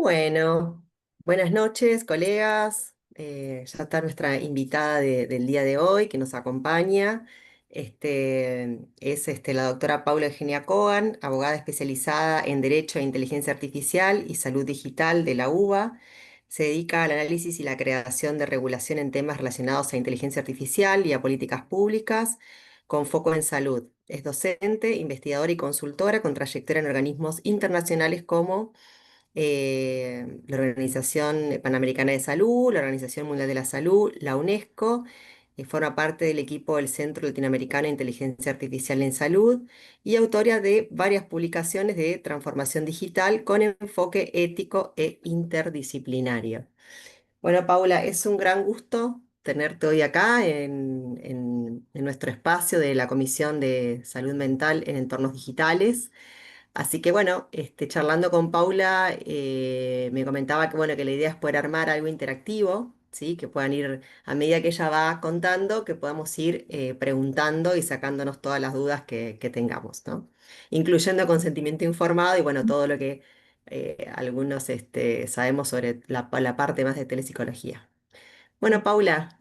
Bueno, buenas noches, colegas. Ya está nuestra invitada del día de hoy que nos acompaña. Es la doctora Paula Eugenia Cohen, abogada especializada en Derecho e Inteligencia Artificial y Salud Digital de la UBA. Se dedica al análisis y la creación de regulación en temas relacionados a inteligencia artificial y a políticas públicas, con foco en salud. Es docente, investigadora y consultora con trayectoria en organismos internacionales como la Organización Panamericana de Salud, la Organización Mundial de la Salud, la UNESCO, forma parte del equipo del Centro Latinoamericano de Inteligencia Artificial en Salud y autora de varias publicaciones de transformación digital con enfoque ético e interdisciplinario. Bueno, Paula, es un gran gusto tenerte hoy acá en nuestro espacio de la Comisión de Salud Mental en Entornos Digitales. Así que bueno, charlando con Paula, me comentaba que bueno, que la idea es poder armar algo interactivo, ¿sí? Que puedan ir, a medida que ella va contando, que podamos ir preguntando y sacándonos todas las dudas que tengamos, ¿no? Incluyendo consentimiento informado y bueno, todo lo que algunos sabemos sobre la parte más de telepsicología. Bueno, Paula,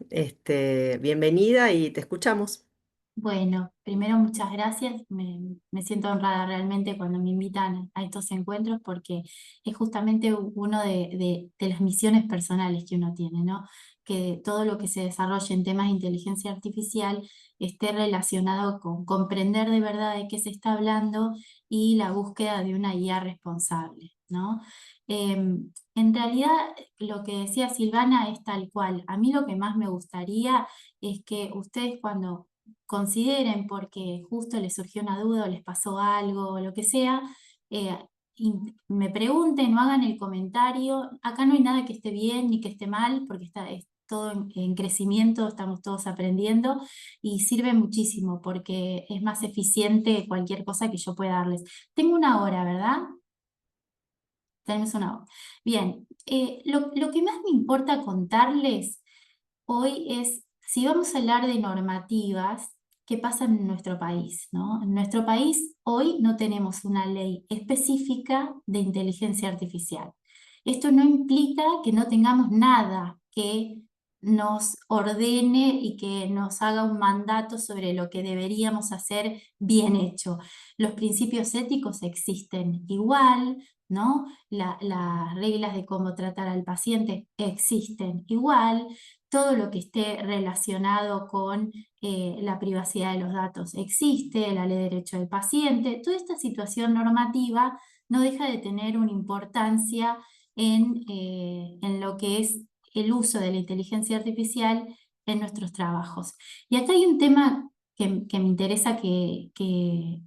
bienvenida y te escuchamos. Bueno, primero muchas gracias. Me siento honrada realmente cuando me invitan a estos encuentros porque es justamente uno de las misiones personales que uno tiene, ¿no? Que todo lo que se desarrolle en temas de inteligencia artificial esté relacionado con comprender de verdad de qué se está hablando y la búsqueda de una guía responsable, ¿no? En realidad, lo que decía Silvana es tal cual. A mí lo que más me gustaría es que ustedes cuando consideren porque justo les surgió una duda o les pasó algo o lo que sea, eh, me pregunten o hagan el comentario. Acá no hay nada que esté bien ni que esté mal porque es todo en crecimiento, estamos todos aprendiendo y sirve muchísimo porque es más eficiente cualquier cosa que yo pueda darles. Tengo una hora, ¿verdad? Tenemos una hora. Bien, lo que más me importa contarles hoy es, si vamos a hablar de normativas, ¿qué pasa en nuestro país, ¿no? En nuestro país hoy no tenemos una ley específica de inteligencia artificial. Esto no implica que no tengamos nada que nos ordene y que nos haga un mandato sobre lo que deberíamos hacer bien hecho. Los principios éticos existen igual, ¿no? Las reglas de cómo tratar al paciente existen igual, todo lo que esté relacionado con la privacidad de los datos existe, la ley de derecho del paciente, toda esta situación normativa no deja de tener una importancia en lo que es el uso de la inteligencia artificial en nuestros trabajos. Y acá hay un tema que me interesa que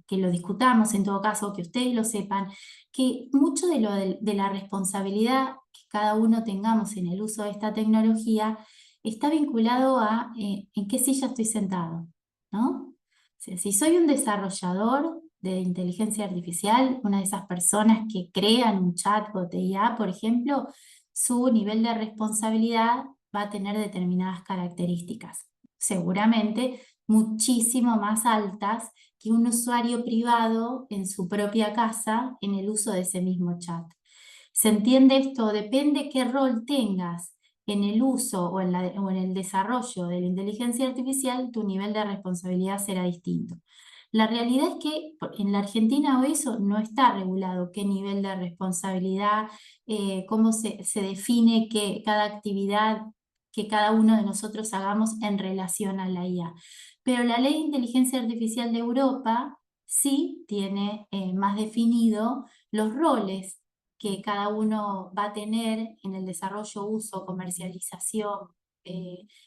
lo discutamos, en todo caso, que ustedes lo sepan, que mucho de la responsabilidad que cada uno tengamos en el uso de esta tecnología está vinculado a en qué silla estoy sentado, ¿no? O sea, si soy un desarrollador de inteligencia artificial, una de esas personas que crean un chatbot de IA, por ejemplo, su nivel de responsabilidad va a tener determinadas características, seguramente muchísimo más altas que un usuario privado en su propia casa en el uso de ese mismo chat. ¿Se entiende esto? Depende qué rol tengas en el uso o en el desarrollo de la inteligencia artificial, tu nivel de responsabilidad será distinto. La realidad es que en la Argentina hoy eso no está regulado, qué nivel de responsabilidad, cómo se define que cada actividad que cada uno de nosotros hagamos en relación a la IA. Pero la Ley de Inteligencia Artificial de Europa sí tiene más definido los roles que cada uno va a tener en el desarrollo, uso, comercialización,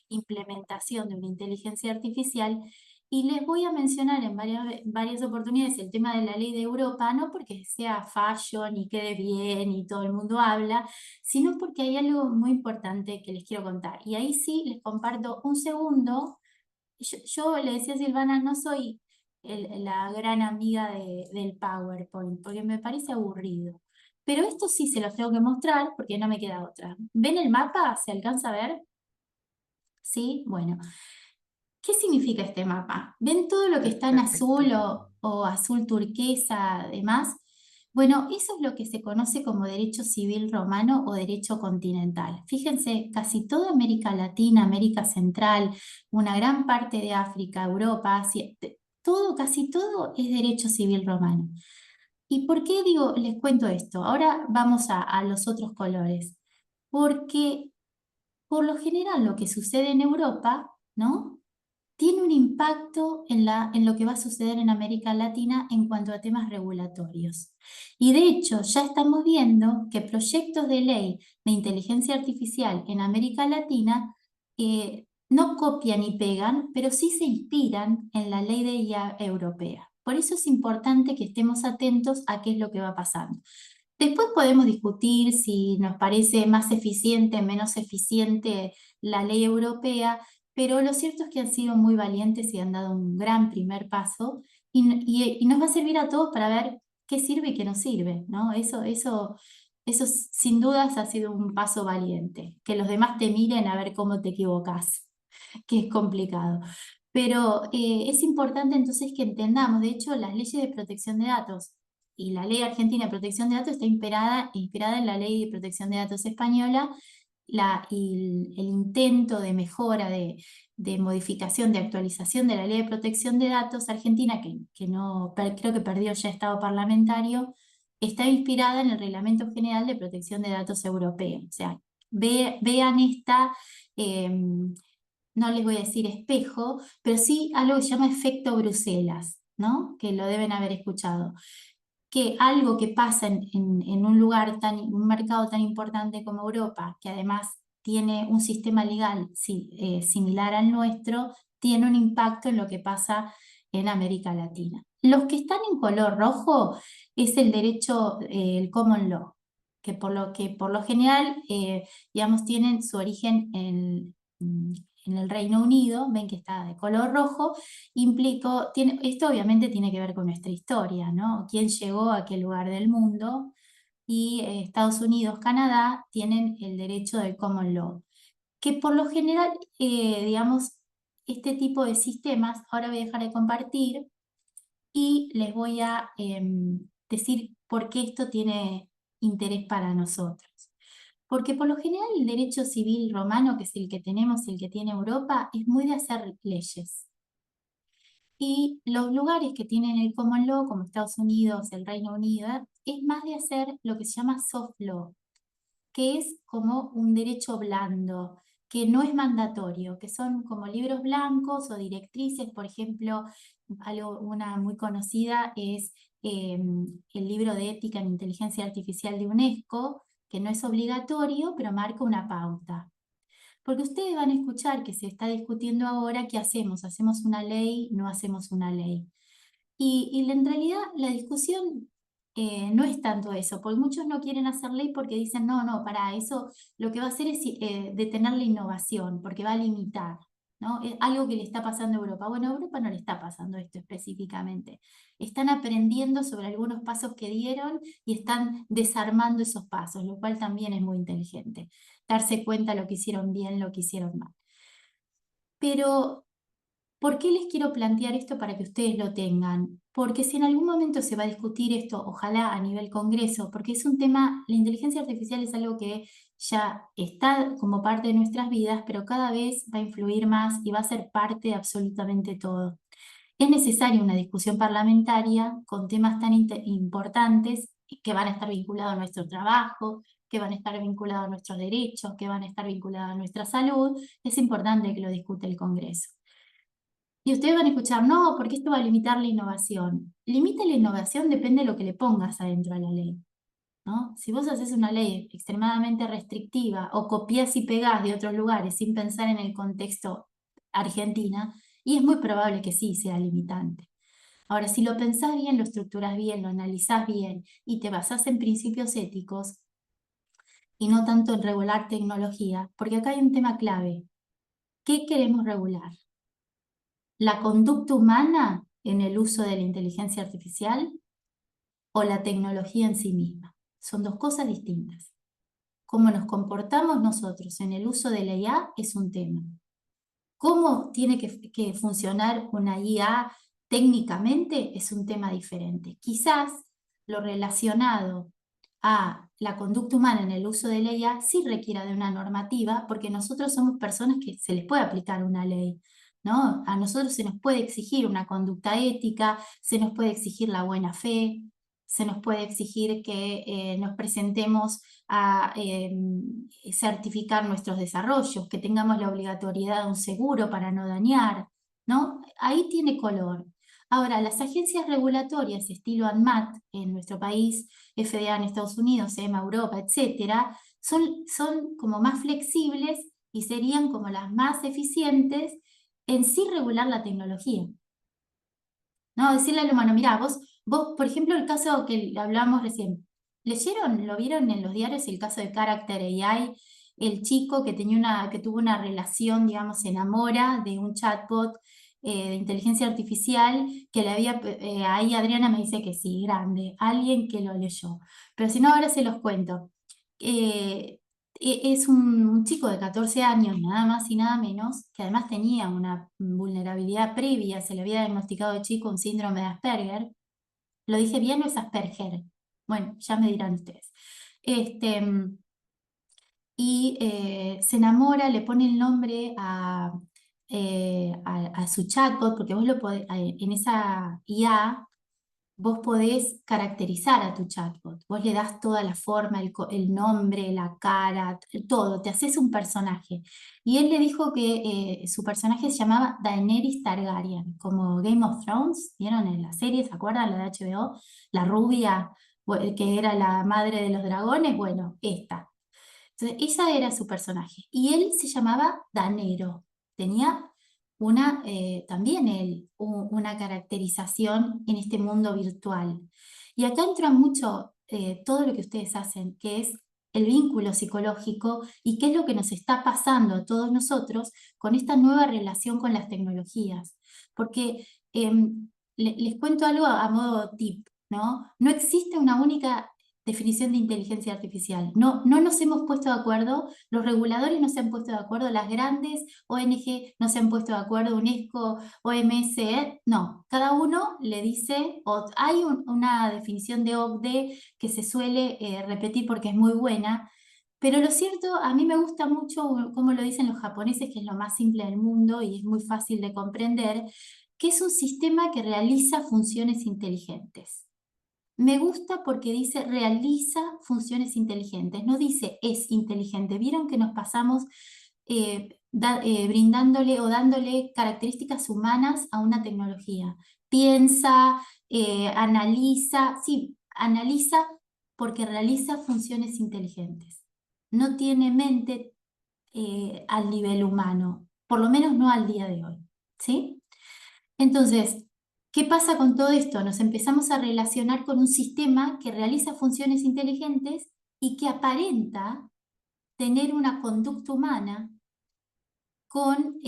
implementación de una inteligencia artificial. Y les voy a mencionar en varias oportunidades el tema de la ley de Europa, no porque sea fashion y quede bien y todo el mundo habla, sino porque hay algo muy importante que les quiero contar. Y ahí sí les comparto un segundo. Yo le decía a Silvana, no soy la gran amiga del PowerPoint, porque me parece aburrido. Pero esto sí se los tengo que mostrar porque no me queda otra. ¿Ven el mapa? ¿Se alcanza a ver? ¿Sí? Bueno, ¿qué significa este mapa? ¿Ven todo lo que está en azul Perfecto. o azul turquesa, además? Bueno, eso es lo que se conoce como derecho civil romano o derecho continental. Fíjense, casi toda América Latina, América Central, una gran parte de África, Europa, Asia, todo, casi todo es derecho civil romano. ¿Y por qué digo, les cuento esto? Ahora vamos a los otros colores. Porque por lo general lo que sucede en Europa, ¿no? Tiene un impacto en lo que va a suceder en América Latina en cuanto a temas regulatorios. Y de hecho, ya estamos viendo que proyectos de ley de inteligencia artificial en América Latina no copian y pegan, pero sí se inspiran en la ley de IA europea. Por eso es importante que estemos atentos a qué es lo que va pasando. Después podemos discutir si nos parece más eficiente, menos eficiente la ley europea, pero lo cierto es que han sido muy valientes y han dado un gran primer paso y nos va a servir a todos para ver qué sirve y qué no sirve, ¿no? Eso sin dudas ha sido un paso valiente. Que los demás te miren a ver cómo te equivocas, que es complicado. Pero es importante entonces que entendamos, de hecho, las leyes de protección de datos y la ley argentina de protección de datos está inspirada en la ley de protección de datos española y el intento de mejora, de modificación, de actualización de la ley de protección de datos argentina, que no, creo que perdió ya estado parlamentario, está inspirada en el Reglamento General de Protección de Datos Europeo. O sea, vean esta, no les voy a decir espejo, pero sí algo que se llama efecto Bruselas, ¿no? Que lo deben haber escuchado, que algo que pasa en un lugar un mercado tan importante como Europa, que además tiene un sistema legal similar al nuestro, tiene un impacto en lo que pasa en América Latina. Los que están en color rojo es el derecho, el common law, que por lo general, digamos, tienen su origen en el Reino Unido. Ven que está de color rojo. Esto obviamente tiene que ver con nuestra historia, ¿no? ¿Quién llegó a qué lugar del mundo? Y Estados Unidos, Canadá tienen el derecho del common law, que por lo general, digamos, este tipo de sistemas, ahora voy a dejar de compartir y les voy a decir por qué esto tiene interés para nosotros. Porque por lo general el derecho civil romano, que es el que tenemos y el que tiene Europa, es muy de hacer leyes. Y los lugares que tienen el common law, como Estados Unidos, el Reino Unido, es más de hacer lo que se llama soft law, que es como un derecho blando, que no es mandatorio, que son como libros blancos o directrices. Por ejemplo, una muy conocida es el libro de ética en inteligencia artificial de UNESCO, que no es obligatorio, pero marca una pauta. Porque ustedes van a escuchar que se está discutiendo ahora qué hacemos. ¿Hacemos una ley? ¿No hacemos una ley? Y en realidad la discusión no es tanto eso, porque muchos no quieren hacer ley porque dicen, no, no, para eso lo que va a hacer es detener la innovación, porque va a limitar, ¿no? Es algo que le está pasando a Europa. Bueno, a Europa no le está pasando esto específicamente. Están aprendiendo sobre algunos pasos que dieron y están desarmando esos pasos, lo cual también es muy inteligente. Darse cuenta lo que hicieron bien, lo que hicieron mal. Pero ¿por qué les quiero plantear esto para que ustedes lo tengan? Porque si en algún momento se va a discutir esto, ojalá a nivel Congreso, porque es un tema, la inteligencia artificial es algo que ya está como parte de nuestras vidas, pero cada vez va a influir más y va a ser parte de absolutamente todo. Es necesaria una discusión parlamentaria con temas tan importantes que van a estar vinculados a nuestro trabajo, que van a estar vinculados a nuestros derechos, que van a estar vinculados a nuestra salud. Es importante que lo discute el Congreso. Y ustedes van a escuchar, no, porque esto va a limitar la innovación. Limite la innovación depende de lo que le pongas adentro a la ley, ¿no? Si vos haces una ley extremadamente restrictiva o copias y pegás de otros lugares sin pensar en el contexto Argentina, y es muy probable que sí sea limitante. Ahora, si lo pensás bien, lo estructurás bien, lo analizás bien y te basás en principios éticos y no tanto en regular tecnología, porque acá hay un tema clave. ¿Qué queremos regular? ¿La conducta humana en el uso de la inteligencia artificial o la tecnología en sí misma? Son dos cosas distintas. Cómo nos comportamos nosotros en el uso de la IA es un tema. Cómo tiene que funcionar una IA técnicamente es un tema diferente. Quizás lo relacionado a la conducta humana en el uso de la IA sí requiera de una normativa, porque nosotros somos personas que se les puede aplicar una ley, ¿no? A nosotros se nos puede exigir una conducta ética, se nos puede exigir la buena fe, se nos puede exigir que nos presentemos a certificar nuestros desarrollos, que tengamos la obligatoriedad de un seguro para no dañar, ¿no? Ahí tiene color. Ahora, las agencias regulatorias, estilo ANMAT en nuestro país, FDA en Estados Unidos, EMA Europa, etcétera, son como más flexibles y serían como las más eficientes en sí regular la tecnología. ¿No? Decirle al humano, mira, vos, por ejemplo, el caso que hablábamos recién, ¿leyeron, lo vieron en los diarios el caso de Character AI? El chico que tuvo una relación, digamos, se enamora de un chatbot de inteligencia artificial que le había, ahí Adriana me dice que sí, grande, alguien que lo leyó. Pero si no, ahora se los cuento. Eh, es un chico de 14 años, nada más y nada menos, que además tenía una vulnerabilidad previa, se le había diagnosticado de chico un síndrome de Asperger. ¿Lo dije bien o es Asperger? Bueno, ya me dirán ustedes. Este, se enamora, le pone el nombre a su chatbot, porque vos lo podés, en esa IA vos podés caracterizar a tu chatbot. Vos le das toda la forma, el nombre, la cara, todo. Te haces un personaje. Y él le dijo que su personaje se llamaba Daenerys Targaryen, como Game of Thrones. ¿Vieron en la serie? ¿Se acuerdan? La de HBO. La rubia, que era la madre de los dragones. Bueno, esta. Entonces, esa era su personaje. Y él se llamaba Danero. Tenía también él una caracterización en este mundo virtual. Y acá entra mucho todo lo que ustedes hacen, que es el vínculo psicológico y qué es lo que nos está pasando a todos nosotros con esta nueva relación con las tecnologías. Porque les cuento algo a modo tip, ¿no? No existe una única definición de inteligencia artificial. No, no nos hemos puesto de acuerdo, los reguladores no se han puesto de acuerdo, las grandes ONG no se han puesto de acuerdo, UNESCO, OMS, no, cada uno le dice, o hay una definición de OCDE que se suele repetir porque es muy buena, pero lo cierto, a mí me gusta mucho como lo dicen los japoneses, que es lo más simple del mundo y es muy fácil de comprender, que es un sistema que realiza funciones inteligentes. Me gusta porque dice realiza funciones inteligentes, no dice es inteligente. Vieron que nos pasamos brindándole o dándole características humanas a una tecnología. Piensa, analiza, sí, analiza porque realiza funciones inteligentes. No tiene mente al nivel humano, por lo menos no al día de hoy, ¿sí? Entonces, ¿qué pasa con todo esto? Nos empezamos a relacionar con un sistema que realiza funciones inteligentes y que aparenta tener una conducta humana con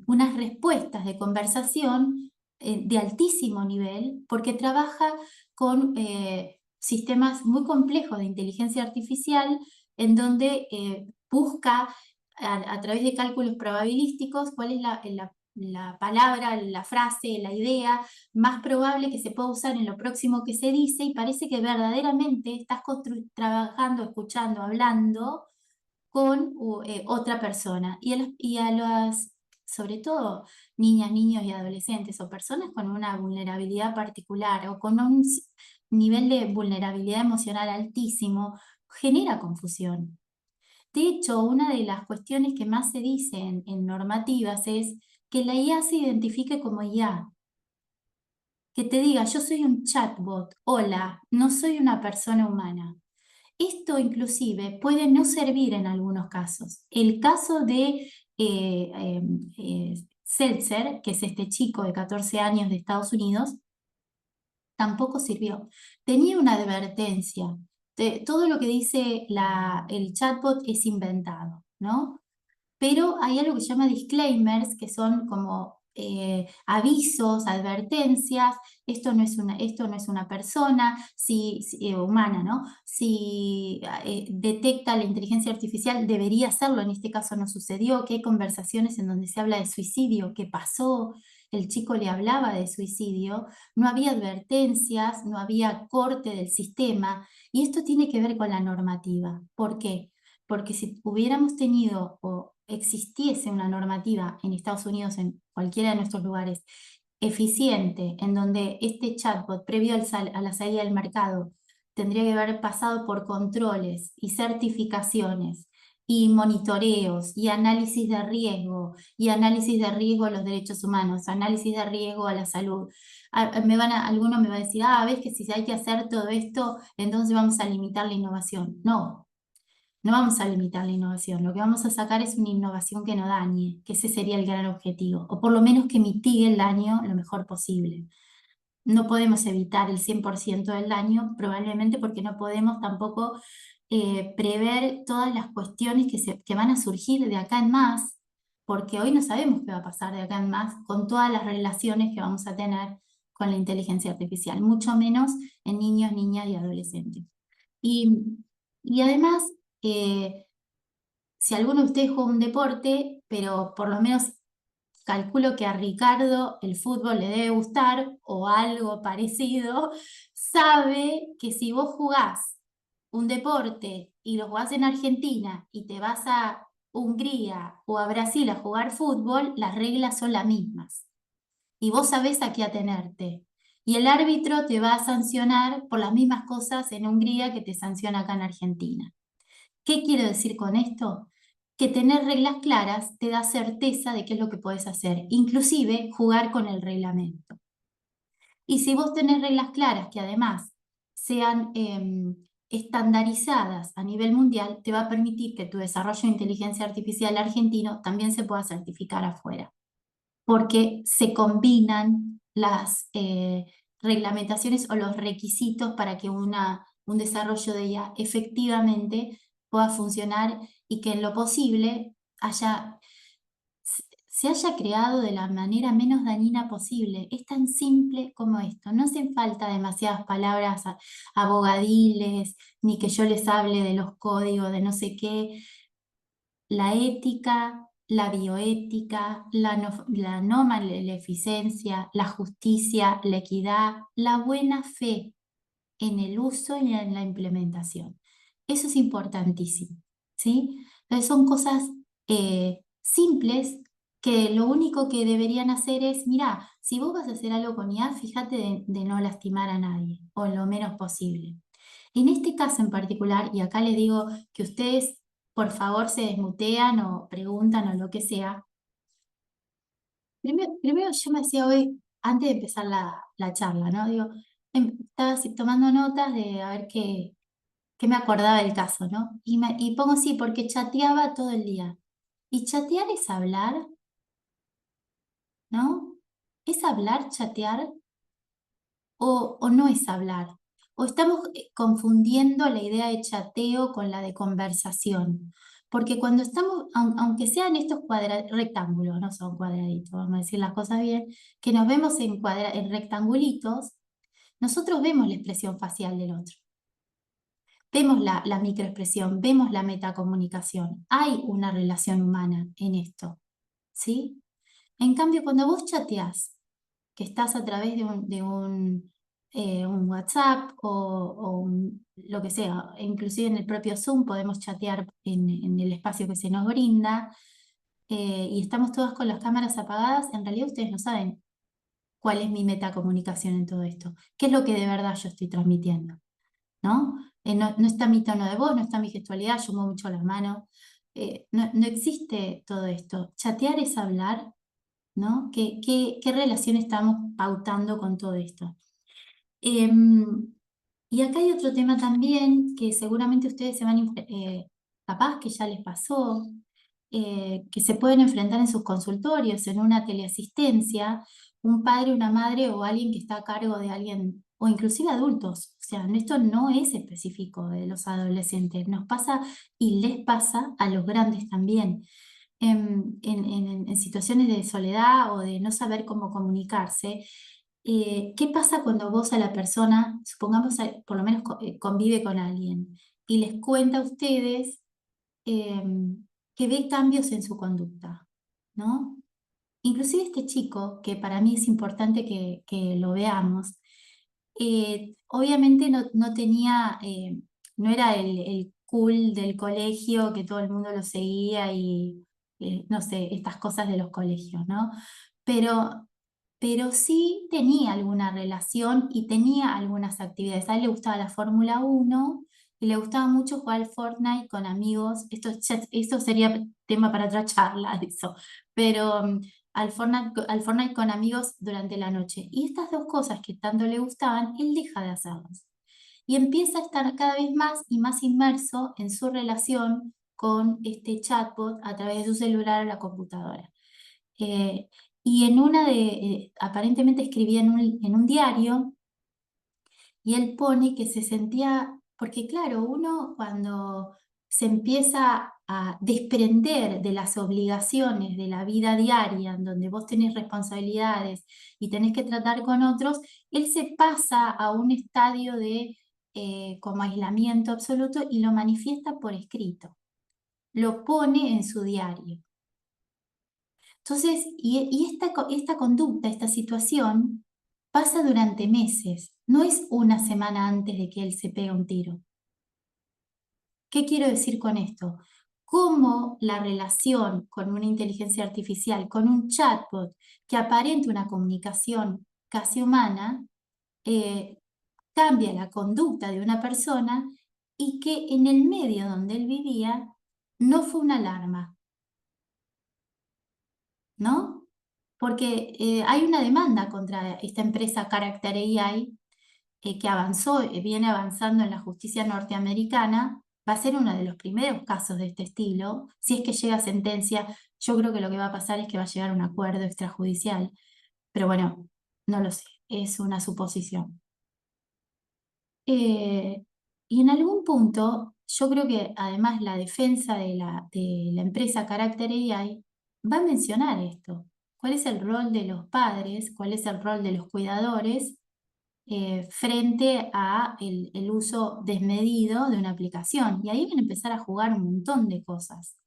unas respuestas de conversación de altísimo nivel, porque trabaja con sistemas muy complejos de inteligencia artificial, en donde busca a través de cálculos probabilísticos cuál es la palabra, la frase, la idea más probable que se pueda usar en lo próximo que se dice, y parece que verdaderamente estás trabajando, escuchando, hablando con otra persona. Y a las, sobre todo, niñas, niños y adolescentes o personas con una vulnerabilidad particular o con un nivel de vulnerabilidad emocional altísimo, genera confusión. De hecho, una de las cuestiones que más se dice en normativas es que la IA se identifique como IA, que te diga, yo soy un chatbot, hola, no soy una persona humana. Esto inclusive puede no servir en algunos casos. El caso de Seltzer, que es este chico de 14 años de Estados Unidos, tampoco sirvió. Tenía una advertencia. Todo lo que dice el chatbot es inventado, ¿no? Pero hay algo que se llama disclaimers, que son como avisos, advertencias. Esto no es una persona humana, ¿no? Si detecta la inteligencia artificial, debería hacerlo. En este caso no sucedió. Que hay conversaciones en donde se habla de suicidio, qué pasó. el chico le hablaba de suicidio, no había advertencias, no había corte del sistema, y esto tiene que ver con la normativa. ¿Por qué? Porque si hubiéramos tenido o existiese una normativa en Estados Unidos, en cualquiera de nuestros lugares, eficiente, en donde este chatbot, previo a la salida del mercado, tendría que haber pasado por controles y certificaciones y monitoreos y análisis de riesgo a los derechos humanos, análisis de riesgo a la salud. Alguno me va a decir, ves que si hay que hacer todo esto, entonces vamos a limitar la innovación. No, no vamos a limitar la innovación. Lo que vamos a sacar es una innovación que no dañe, que ese sería el gran objetivo, o por lo menos que mitigue el daño lo mejor posible. No podemos evitar el 100% del daño, probablemente porque no podemos tampoco prever todas las cuestiones que van a surgir de acá en más, porque hoy no sabemos qué va a pasar de acá en más con todas las relaciones que vamos a tener con la inteligencia artificial, mucho menos en niños, niñas y adolescentes. Y, y además, eh, si alguno de ustedes juega un deporte, pero por lo menos calculo que a Ricardo el fútbol le debe gustar o algo parecido, sabe que si vos jugás un deporte y lo jugás en Argentina y te vas a Hungría o a Brasil a jugar fútbol, las reglas son las mismas. Y vos sabés a qué atenerte. Y el árbitro te va a sancionar por las mismas cosas en Hungría que te sanciona acá en Argentina. ¿Qué quiero decir con esto? Que tener reglas claras te da certeza de qué es lo que puedes hacer, inclusive jugar con el reglamento. Y si vos tenés reglas claras que además sean estandarizadas a nivel mundial, te va a permitir que tu desarrollo de inteligencia artificial argentino también se pueda certificar afuera, porque se combinan las reglamentaciones o los requisitos para que un desarrollo de ella efectivamente pueda funcionar y que en lo posible se haya creado de la manera menos dañina posible. Es tan simple como esto. No hacen falta demasiadas palabras abogadiles, ni que yo les hable de los códigos, de no sé qué. La ética, la bioética, la no maleficencia, la justicia, la equidad, la buena fe en el uso y en la implementación. Eso es importantísimo, ¿sí? Entonces son cosas simples que lo único que deberían hacer es, mira, si vos vas a hacer algo con IA, fíjate de no lastimar a nadie, o lo menos posible. En este caso en particular, y acá les digo que ustedes por favor se desmutean o preguntan o lo que sea. Primero yo me decía hoy, antes de empezar la charla, ¿no? Digo, estaba así tomando notas de a ver qué me acordaba del caso, ¿no? Y pongo sí, porque chateaba todo el día. Y chatear es hablar, ¿no? ¿Es hablar, chatear? O no es hablar. O estamos confundiendo la idea de chateo con la de conversación. Porque cuando estamos, aunque sean estos rectángulos, no son cuadraditos, vamos a decir las cosas bien, que nos vemos en rectangulitos, nosotros vemos la expresión facial del otro. Vemos la microexpresión, vemos la metacomunicación. Hay una relación humana en esto, ¿sí? En cambio, cuando vos chateás, que estás a través un WhatsApp lo que sea, e inclusive en el propio Zoom podemos chatear en el espacio que se nos brinda, y estamos todas con las cámaras apagadas, en realidad ustedes no saben cuál es mi metacomunicación en todo esto, qué es lo que de verdad yo estoy transmitiendo, ¿no? No está mi tono de voz, no está mi gestualidad, yo muevo mucho las manos, no existe todo esto. Chatear es hablar, ¿no? ¿Qué relación estamos pautando con todo esto? Em, y acá hay otro tema también que seguramente ustedes capaz que ya les pasó, que se pueden enfrentar en sus consultorios, en una teleasistencia, un padre, una madre o alguien que está a cargo de alguien, o inclusive adultos. O sea, esto no es específico de los adolescentes, nos pasa y les pasa a los grandes también. En situaciones de soledad o de no saber cómo comunicarse, ¿qué pasa cuando vos a la persona, supongamos por lo menos convive con alguien y les cuenta a ustedes que ve cambios en su conducta, ¿no? inclusive este chico, que para mí es importante que lo veamos, obviamente no tenía, no era el cool del colegio que todo el mundo lo seguía y no sé, estas cosas de los colegios, ¿no? Pero, pero sí tenía alguna relación y tenía algunas actividades. A él le gustaba la Fórmula 1 y le gustaba mucho jugar al Fortnite con amigos. Esto sería tema para otra charla, eso. Pero al Fortnite con amigos durante la noche. Y estas dos cosas que tanto le gustaban, él deja de hacerlas. Y empieza a estar cada vez más y más inmerso en su relación con este chatbot a través de su celular o la computadora. Eh, y aparentemente escribía en un diario, y él pone que se sentía, porque claro, uno cuando se empieza a desprender de las obligaciones de la vida diaria, en donde vos tenés responsabilidades y tenés que tratar con otros, él se pasa a un estadio de como aislamiento absoluto y lo manifiesta por escrito, lo pone en su diario. Entonces, esta conducta, esta situación, pasa durante meses, no es una semana antes de que él se pega un tiro. ¿Qué quiero decir con esto? Cómo la relación con una inteligencia artificial, con un chatbot que aparenta una comunicación casi humana, eh, cambia la conducta de una persona, y que en el medio donde él vivía no fue una alarma, ¿no? Porque hay una demanda contra esta empresa Character AI, que avanzó, viene avanzando en la justicia norteamericana. Va a ser uno de los primeros casos de este estilo. Si es que llega a sentencia, yo creo que lo que va a pasar es que va a llegar a un acuerdo extrajudicial. Pero bueno, no lo sé, es una suposición. Eh, y en algún punto, yo creo que además la defensa de la empresa Character AI va a mencionar esto. ¿Cuál es el rol de los padres? ¿Cuál es el rol de los cuidadores frente a el uso desmedido de una aplicación? Y ahí van a empezar a jugar un montón de cosas.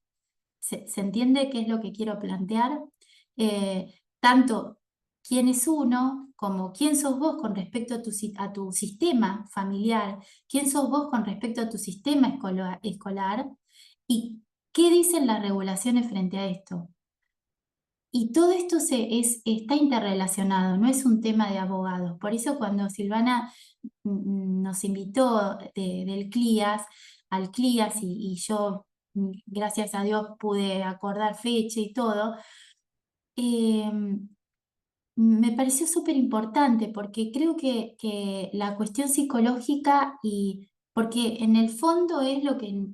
¿Se entiende qué es lo que quiero plantear? Tanto quién es uno, como quién sos vos con respecto a tu sistema familiar, quién sos vos con respecto a tu sistema escolar, y qué dicen las regulaciones frente a esto. Y todo esto está interrelacionado, no es un tema de abogados. Por eso cuando Silvana nos invitó del CLIAS al CLIAS, y yo, gracias a Dios, pude acordar fecha y todo, eh, me pareció súper importante porque creo que la cuestión psicológica, y porque en el fondo es lo que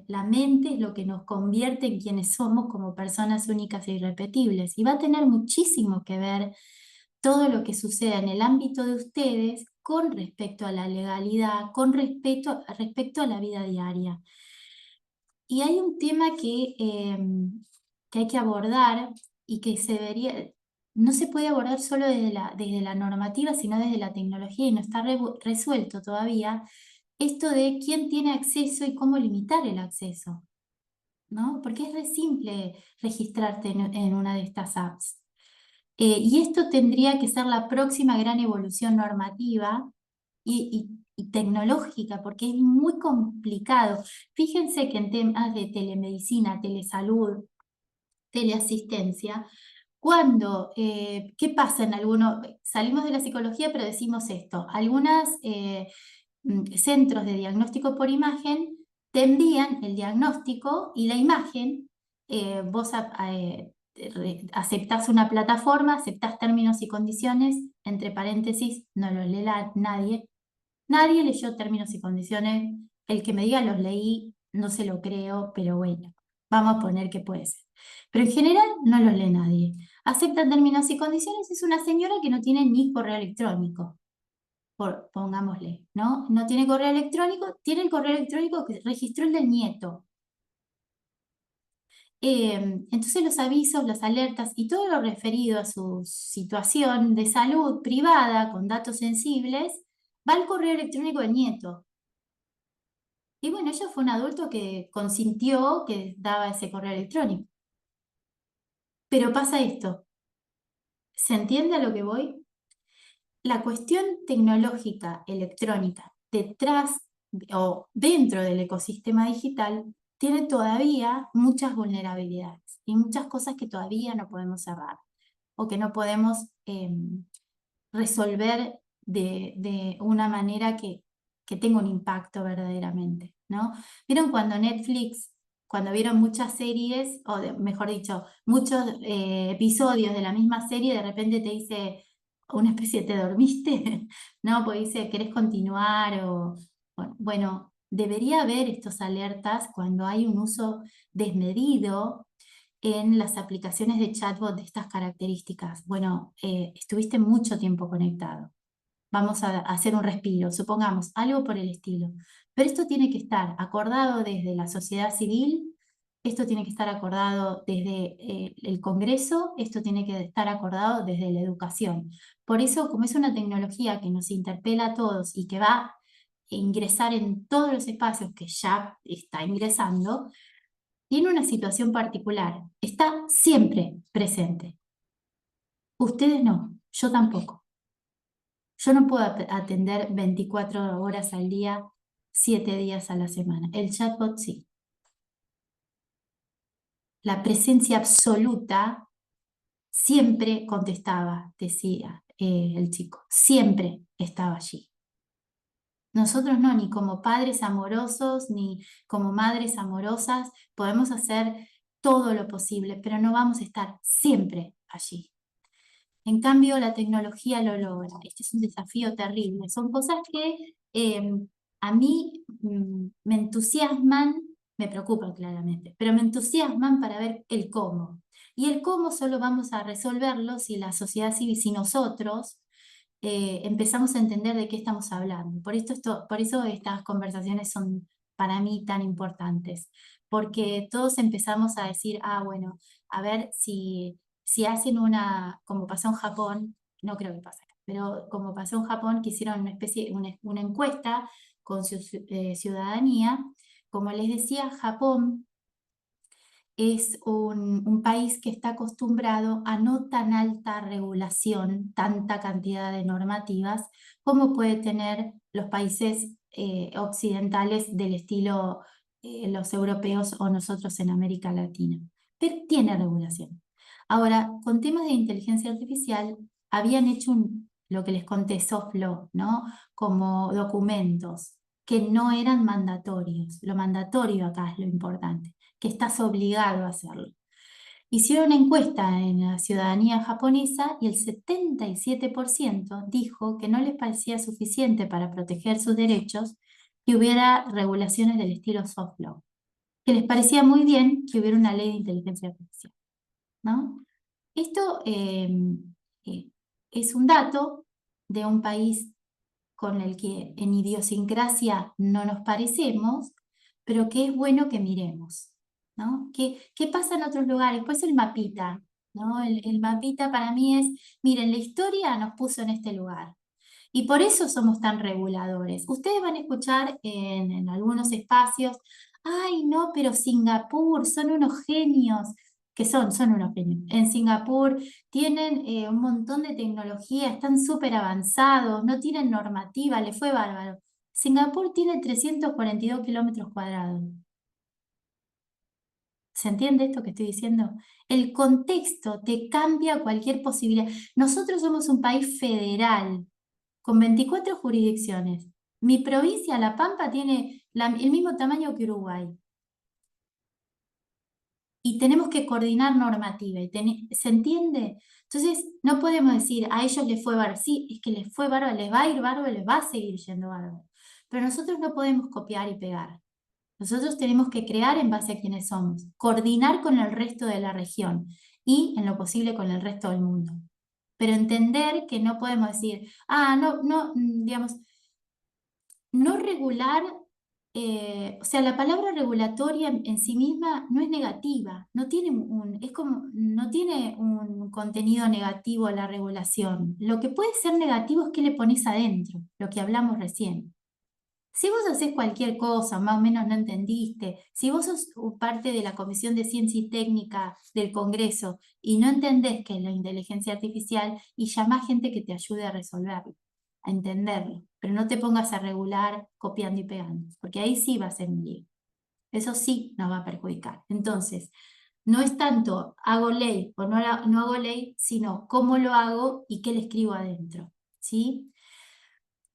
la mente es lo que nos convierte en quienes somos como personas únicas e irrepetibles, y va a tener muchísimo que ver todo lo que suceda en el ámbito de ustedes con respecto a la legalidad, con respecto a la vida diaria. Y hay un tema que hay que abordar, y que no se puede abordar solo desde la normativa, sino desde la tecnología, y no está resuelto todavía, esto de quién tiene acceso y cómo limitar el acceso, ¿no? Porque es re simple registrarte en una de estas apps. Y esto tendría que ser la próxima gran evolución normativa y tecnológica, porque es muy complicado. Fíjense que en temas de telemedicina, telesalud, teleasistencia, ¿qué pasa en algunos? Salimos de la psicología, pero decimos esto: algunos centros de diagnóstico por imagen te envían el diagnóstico y la imagen. Vos aceptás una plataforma, aceptás términos y condiciones, entre paréntesis, no los lee nadie. Nadie leyó términos y condiciones. El que me diga los leí, no se lo creo, pero bueno, vamos a poner que puede ser. Pero en general no los lee nadie. Acepta términos y condiciones, es una señora que no tiene ni correo electrónico, pongámosle, ¿no? No tiene correo electrónico, tiene el correo electrónico que registró el del nieto. Entonces los avisos, las alertas y todo lo referido a su situación de salud privada con datos sensibles va al correo electrónico del nieto. Y bueno, ella fue un adulto que consintió que daba ese correo electrónico. Pero pasa esto, ¿se entiende a lo que voy? La cuestión tecnológica, electrónica, detrás o dentro del ecosistema digital, tiene todavía muchas vulnerabilidades y muchas cosas que todavía no podemos cerrar o que no podemos resolver de una manera que tenga un impacto verdaderamente, ¿no? ¿Vieron cuando Netflix, cuando vieron muchas series, o mejor dicho, muchos episodios de la misma serie, de repente te dice una especie de te dormiste? ¿No? Pues dice, ¿querés continuar? O, bueno, debería haber estos alertas cuando hay un uso desmedido en las aplicaciones de chatbot de estas características. Bueno, estuviste mucho tiempo conectado. Vamos a hacer un respiro, supongamos, algo por el estilo. Pero esto tiene que estar acordado desde la sociedad civil, esto tiene que estar acordado desde el Congreso, esto tiene que estar acordado desde la educación. Por eso, como es una tecnología que nos interpela a todos y que va a ingresar en todos los espacios que ya está ingresando, tiene una situación particular, está siempre presente. Ustedes no, yo tampoco. Yo no puedo atender 24 horas al día, 7 días a la semana. El chatbot sí. La presencia absoluta siempre contestaba, decía el chico, siempre estaba allí. Nosotros no, ni como padres amorosos, ni como madres amorosas, podemos hacer todo lo posible, pero no vamos a estar siempre allí. En cambio, la tecnología lo logra. Este es un desafío terrible. Son cosas que a mí me entusiasman, me preocupan claramente, pero me entusiasman para ver el cómo. Y el cómo solo vamos a resolverlo si la sociedad civil, si nosotros empezamos a entender de qué estamos hablando. Por eso estas conversaciones son para mí tan importantes, porque todos empezamos a decir, ah, bueno, a ver si hacen como pasó en Japón, no creo que pase acá, pero como pasó en Japón, que hicieron una encuesta con su ciudadanía, como les decía, Japón es un país que está acostumbrado a no tan alta regulación, tanta cantidad de normativas, como puede tener los países occidentales del estilo los europeos o nosotros en América Latina. Pero tiene regulación. Ahora, con temas de inteligencia artificial, habían hecho lo que les conté, soft law, ¿no? Como documentos que no eran mandatorios. Lo mandatorio acá es lo importante, que estás obligado a hacerlo. Hicieron una encuesta en la ciudadanía japonesa y el 77% dijo que no les parecía suficiente para proteger sus derechos que hubiera regulaciones del estilo soft law, que les parecía muy bien que hubiera una ley de inteligencia artificial, ¿no? Esto eh, es un dato de un país con el que en idiosincrasia no nos parecemos, pero que es bueno que miremos, ¿no? ¿Qué pasa en otros lugares? Pues el mapita, ¿no? El mapita para mí es, miren, la historia nos puso en este lugar. Y por eso somos tan reguladores. Ustedes van a escuchar en algunos espacios, ay, no, pero Singapur, son unos genios, que son unos genios. En Singapur tienen un montón de tecnología, están súper avanzados, no tienen normativa, le fue bárbaro. Singapur tiene 342 kilómetros cuadrados. ¿Se entiende esto que estoy diciendo? El contexto te cambia cualquier posibilidad. Nosotros somos un país federal con 24 jurisdicciones. Mi provincia, La Pampa, tiene el mismo tamaño que Uruguay. Y tenemos que coordinar normativa. ¿Se entiende? Entonces, no podemos decir, a ellos les fue bárbaro. Sí, es que les fue bárbaro, les va a ir bárbaro, les va a seguir yendo bárbaro. Pero nosotros no podemos copiar y pegar. Nosotros tenemos que crear en base a quienes somos, coordinar con el resto de la región y, en lo posible, con el resto del mundo. Pero entender que no podemos decir, ah, no, no, digamos, no regular, o sea, la palabra regulatoria en sí misma no es negativa, no tiene un contenido negativo la regulación. Lo que puede ser negativo es qué le pones adentro, lo que hablamos recién. Si vos haces cualquier cosa, más o menos no entendiste, si vos sos parte de la Comisión de Ciencia y Técnica del Congreso y no entendés qué es la inteligencia artificial, y llamá gente que te ayude a resolverlo, a entenderlo, pero no te pongas a regular copiando y pegando, porque ahí sí va a ser un lío. Eso sí nos va a perjudicar. Entonces, no es tanto hago ley o no hago ley, sino cómo lo hago y qué le escribo adentro, ¿sí?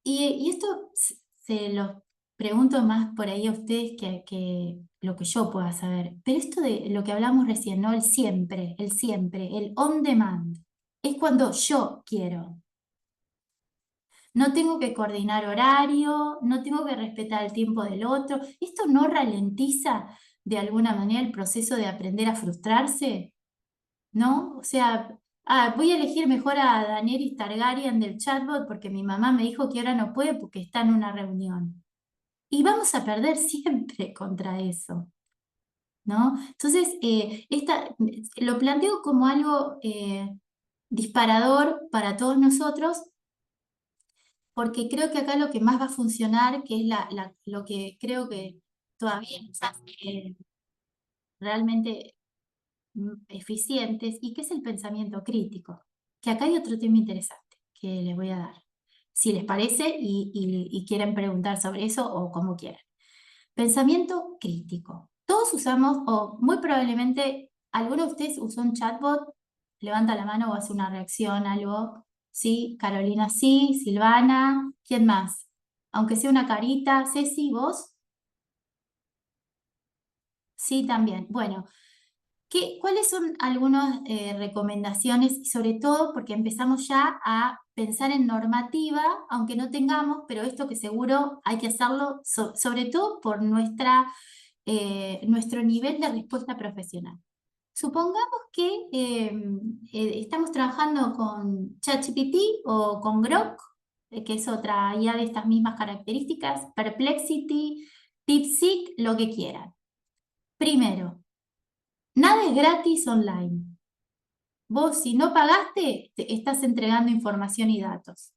Y esto se lo pregunto más por ahí a ustedes que lo que yo pueda saber. Pero esto de lo que hablamos recién, ¿no? El siempre, el on demand, es cuando yo quiero. No tengo que coordinar horario, no tengo que respetar el tiempo del otro. ¿Esto no ralentiza de alguna manera el proceso de aprender a frustrarse? ¿No? O sea, voy a elegir mejor a Daenerys Targaryen del chatbot porque mi mamá me dijo que ahora no puede porque está en una reunión. Y vamos a perder siempre contra eso, ¿no? Entonces, lo planteo como algo disparador para todos nosotros, porque creo que acá lo que más va a funcionar, que es lo que creo que todavía nos hace realmente eficientes, y que es el pensamiento crítico. Que acá hay otro tema interesante que les voy a dar, si les parece y quieren preguntar sobre eso o como quieran. Pensamiento crítico. Todos usamos, o muy probablemente alguno de ustedes usó un chatbot, levanta la mano o hace una reacción, algo. Sí, Carolina sí, Silvana, ¿quién más? Aunque sea una carita, Ceci, ¿vos? Sí, también. Bueno, ¿cuáles son algunas recomendaciones? Y sobre todo porque empezamos ya a pensar en normativa, aunque no tengamos, pero esto que seguro hay que hacerlo, sobre todo por nuestro nivel de respuesta profesional. Supongamos que estamos trabajando con ChatGPT o con Grok, que es otra IA de estas mismas características, Perplexity, DeepSeek, lo que quieran. Primero, nada es gratis online. Vos, si no pagaste, te estás entregando información y datos.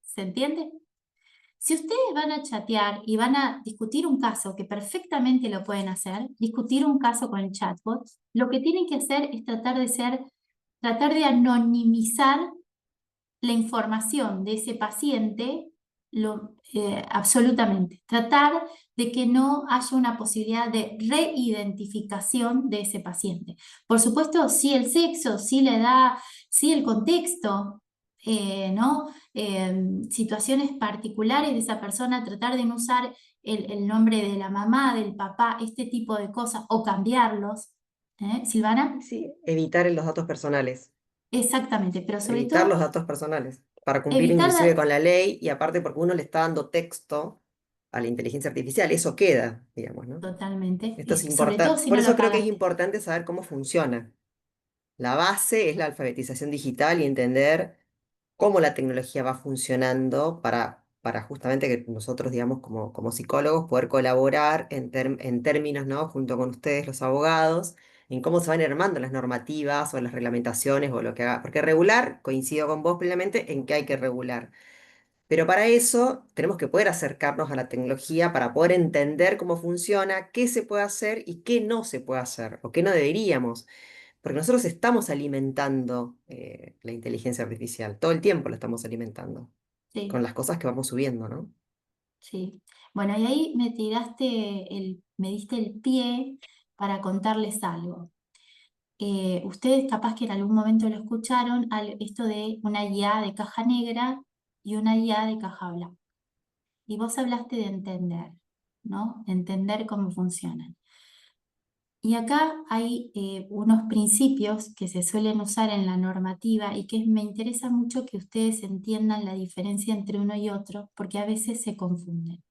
¿Se entiende? Si ustedes van a chatear y van a discutir un caso, que perfectamente lo pueden hacer, discutir un caso con el chatbot, lo que tienen que hacer es tratar de anonimizar la información de ese paciente absolutamente. Tratar de que no haya una posibilidad de reidentificación de ese paciente. Por supuesto, sí el sexo, sí la edad, sí el contexto, ¿no? Situaciones particulares de esa persona, tratar de no usar el nombre de la mamá, del papá, este tipo de cosas, o cambiarlos. Silvana, Sí, evitar los datos personales, exactamente, pero sobre evitar todo los datos personales, para cumplir evitar inclusive con la ley y aparte porque uno le está dando texto a la inteligencia artificial, eso queda, digamos, ¿no? totalmente, Esto es sobre todo importante, si por no eso lo creo que es pagaste. importante saber cómo funciona. La base es la alfabetización digital y entender cómo la tecnología va funcionando para justamente que nosotros, digamos, como psicólogos, poder colaborar en términos, ¿no? Junto con ustedes, los abogados, en cómo se van armando las normativas o las reglamentaciones o lo que haga. Porque regular, coincido con vos plenamente en que hay que regular. Pero para eso tenemos que poder acercarnos a la tecnología para poder entender cómo funciona, qué se puede hacer y qué no se puede hacer o qué no deberíamos. Porque nosotros estamos alimentando la inteligencia artificial, todo el tiempo la estamos alimentando, con Sí, las cosas que vamos subiendo, ¿no? sí. Bueno, y ahí me diste el pie para contarles algo. Ustedes capaz que en algún momento lo escucharon, esto de una IA de caja negra y una IA de caja blanca. Y vos hablaste de entender, ¿no? De entender cómo funcionan. Y acá hay unos principios que se suelen usar en la normativa y que me interesa mucho que ustedes entiendan la diferencia entre uno y otro, porque a veces se confunden.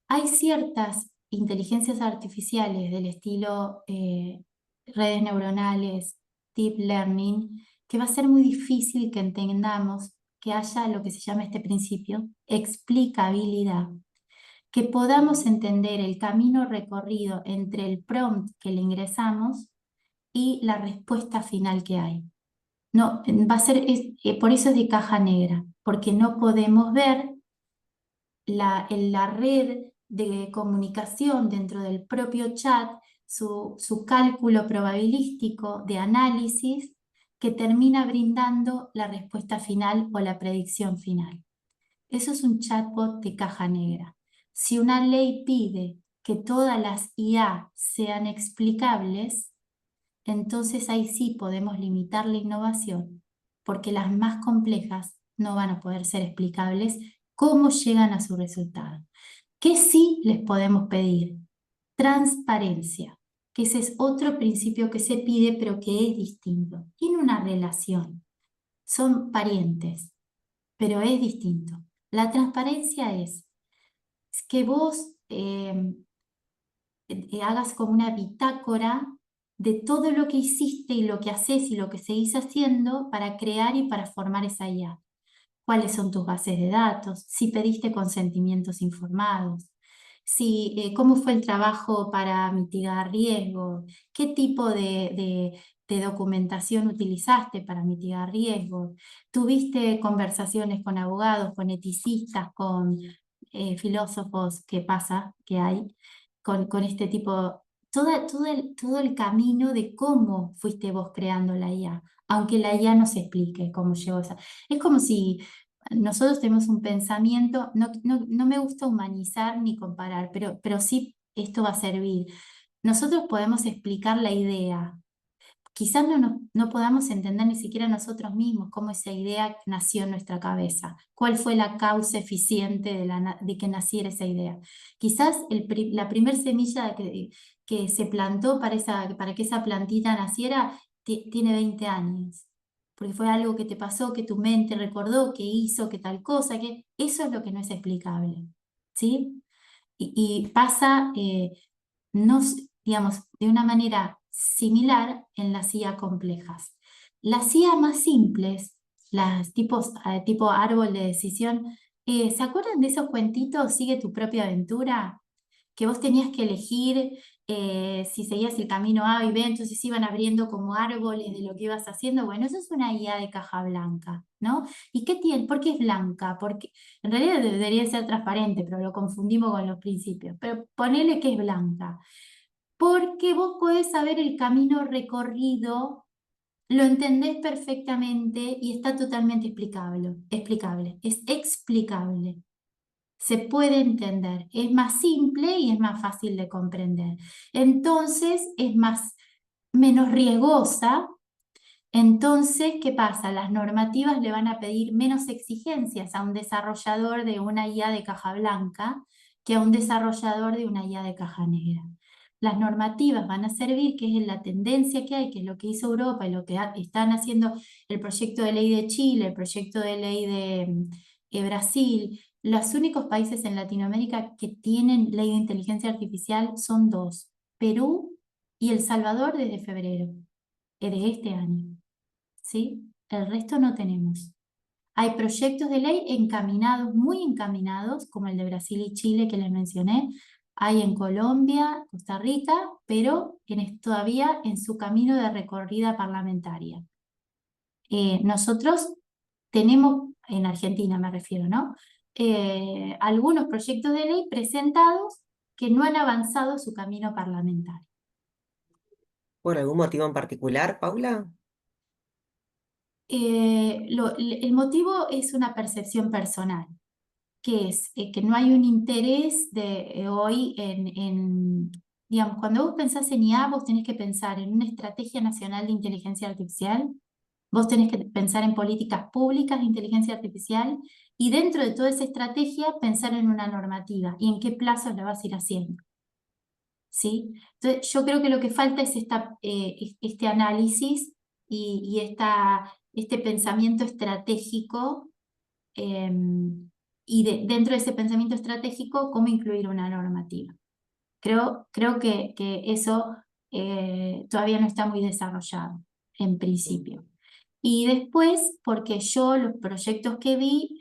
Hay ciertas inteligencias artificiales del estilo redes neuronales, deep learning, que va a ser muy difícil que entendamos que haya lo que se llama este principio, explicabilidad, que podamos entender el camino recorrido entre el prompt que le ingresamos y la respuesta final que hay. No, va a ser, por eso es de caja negra, porque no podemos ver en la red de comunicación dentro del propio chat, su cálculo probabilístico de análisis que termina brindando la respuesta final o la predicción final. Eso es un chatbot de caja negra. Si una ley pide que todas las IA sean explicables, entonces ahí sí podemos limitar la innovación, porque las más complejas no van a poder ser explicables cómo llegan a su resultado. ¿Qué sí les podemos pedir? Transparencia, que ese es otro principio que se pide, pero que es distinto. Tiene una relación, son parientes, pero es distinto. La transparencia es que vos hagas como una bitácora de todo lo que hiciste y lo que haces y lo que seguís haciendo para crear y para formar esa IA. ¿Cuáles son tus bases de datos? Si pediste consentimientos informados. Si, cómo fue el trabajo para mitigar riesgos, qué tipo de documentación utilizaste para mitigar riesgos, tuviste conversaciones con abogados, con eticistas, con filósofos, ¿qué pasa? ¿Qué hay? Con este tipo, todo el camino de cómo fuiste vos creando la IA, aunque la IA no se explique cómo llegó a esa. Es como si nosotros tenemos un pensamiento, no me gusta humanizar ni comparar, pero sí esto va a servir. Nosotros podemos explicar la idea. Quizás no podamos entender ni siquiera nosotros mismos cómo esa idea nació en nuestra cabeza, cuál fue la causa eficiente de que naciera esa idea. Quizás la primer semilla que se plantó para que esa plantita naciera tiene 20 años, porque fue algo que te pasó, que tu mente recordó, que hizo, que tal cosa, que eso es lo que no es explicable, ¿sí? Y pasa, no, digamos, de una manera similar en las IA complejas. Las IA más simples, las tipo árbol de decisión, ¿se acuerdan de esos cuentitos? Sigue tu propia aventura, que vos tenías que elegir si seguías el camino A y B, entonces iban abriendo como árboles de lo que ibas haciendo. Bueno, eso es una IA de caja blanca, ¿no? ¿Y qué tiene? ¿Por qué es blanca? Porque en realidad debería ser transparente, pero lo confundimos con los principios. Pero ponele que es blanca. Porque vos podés saber el camino recorrido, lo entendés perfectamente y está totalmente explicable. Es explicable, se puede entender, es más simple y es más fácil de comprender. Entonces es menos riesgosa. Entonces, ¿qué pasa? Las normativas le van a pedir menos exigencias a un desarrollador de una IA de caja blanca que a un desarrollador de una IA de caja negra. Las normativas van a servir, que es la tendencia que hay, que es lo que hizo Europa y lo que están haciendo el proyecto de ley de Chile, el proyecto de ley de Brasil. Los únicos países en Latinoamérica que tienen ley de inteligencia artificial son dos, Perú y El Salvador desde febrero de este año. ¿Sí? El resto no tenemos. Hay proyectos de ley encaminados, muy encaminados, como el de Brasil y Chile que les mencioné. Hay en Colombia, Costa Rica, pero todavía en su camino de recorrida parlamentaria. Nosotros tenemos, en Argentina me refiero, ¿no? Algunos proyectos de ley presentados que no han avanzado su camino parlamentario. ¿Por algún motivo en particular, Paula? El motivo es una percepción personal, que es que no hay un interés hoy digamos, cuando vos pensás en IA, vos tenés que pensar en una estrategia nacional de inteligencia artificial, vos tenés que pensar en políticas públicas de inteligencia artificial y dentro de toda esa estrategia pensar en una normativa y en qué plazos la vas a ir haciendo. ¿Sí? Entonces, yo creo que lo que falta es este análisis este pensamiento estratégico y dentro de ese pensamiento estratégico, cómo incluir una normativa. Creo que eso todavía no está muy desarrollado en principio. Y después, porque yo los proyectos que vi,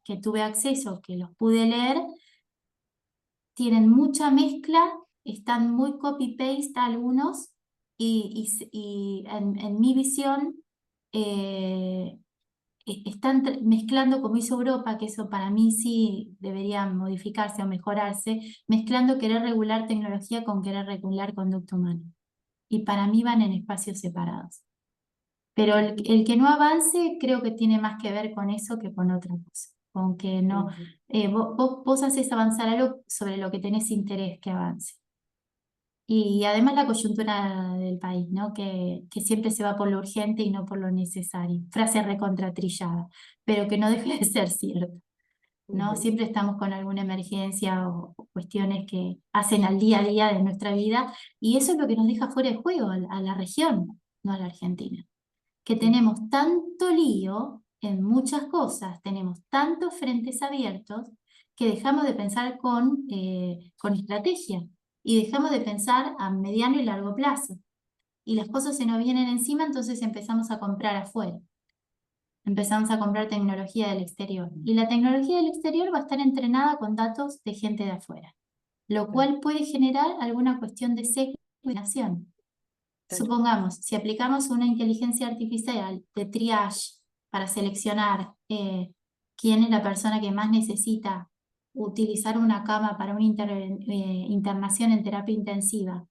que tuve acceso, que los pude leer, tienen mucha mezcla, están muy copy-paste algunos, y en mi visión, están mezclando, como hizo Europa, que eso para mí sí debería modificarse o mejorarse, mezclando querer regular tecnología con querer regular conducta humana. Y para mí van en espacios separados. Pero el que no avance creo que tiene más que ver con eso que con otra cosa. Con que no, Ujú, vos haces avanzar algo sobre lo que tenés interés que avance. Y además la coyuntura del país, ¿no? Que siempre se va por lo urgente y no por lo necesario. Frase recontratrillada, pero que no deja de ser cierto, ¿no? ujú, Siempre estamos con alguna emergencia o cuestiones que hacen al día a día de nuestra vida y eso es lo que nos deja fuera de juego a la región, no a la Argentina. Que ujú. tenemos tanto lío en muchas cosas, tenemos tantos frentes abiertos que dejamos de pensar con estrategia y dejamos de pensar a mediano y largo plazo. Y las cosas se nos vienen encima, entonces empezamos a comprar afuera. Empezamos a comprar tecnología del exterior. Y la tecnología del exterior va a estar entrenada con datos de gente de afuera, lo Claro, cual puede generar alguna cuestión de segmentación. claro. Supongamos, si aplicamos una inteligencia artificial de triage para seleccionar quién es la persona que más necesita utilizar una cama para una internación en terapia intensiva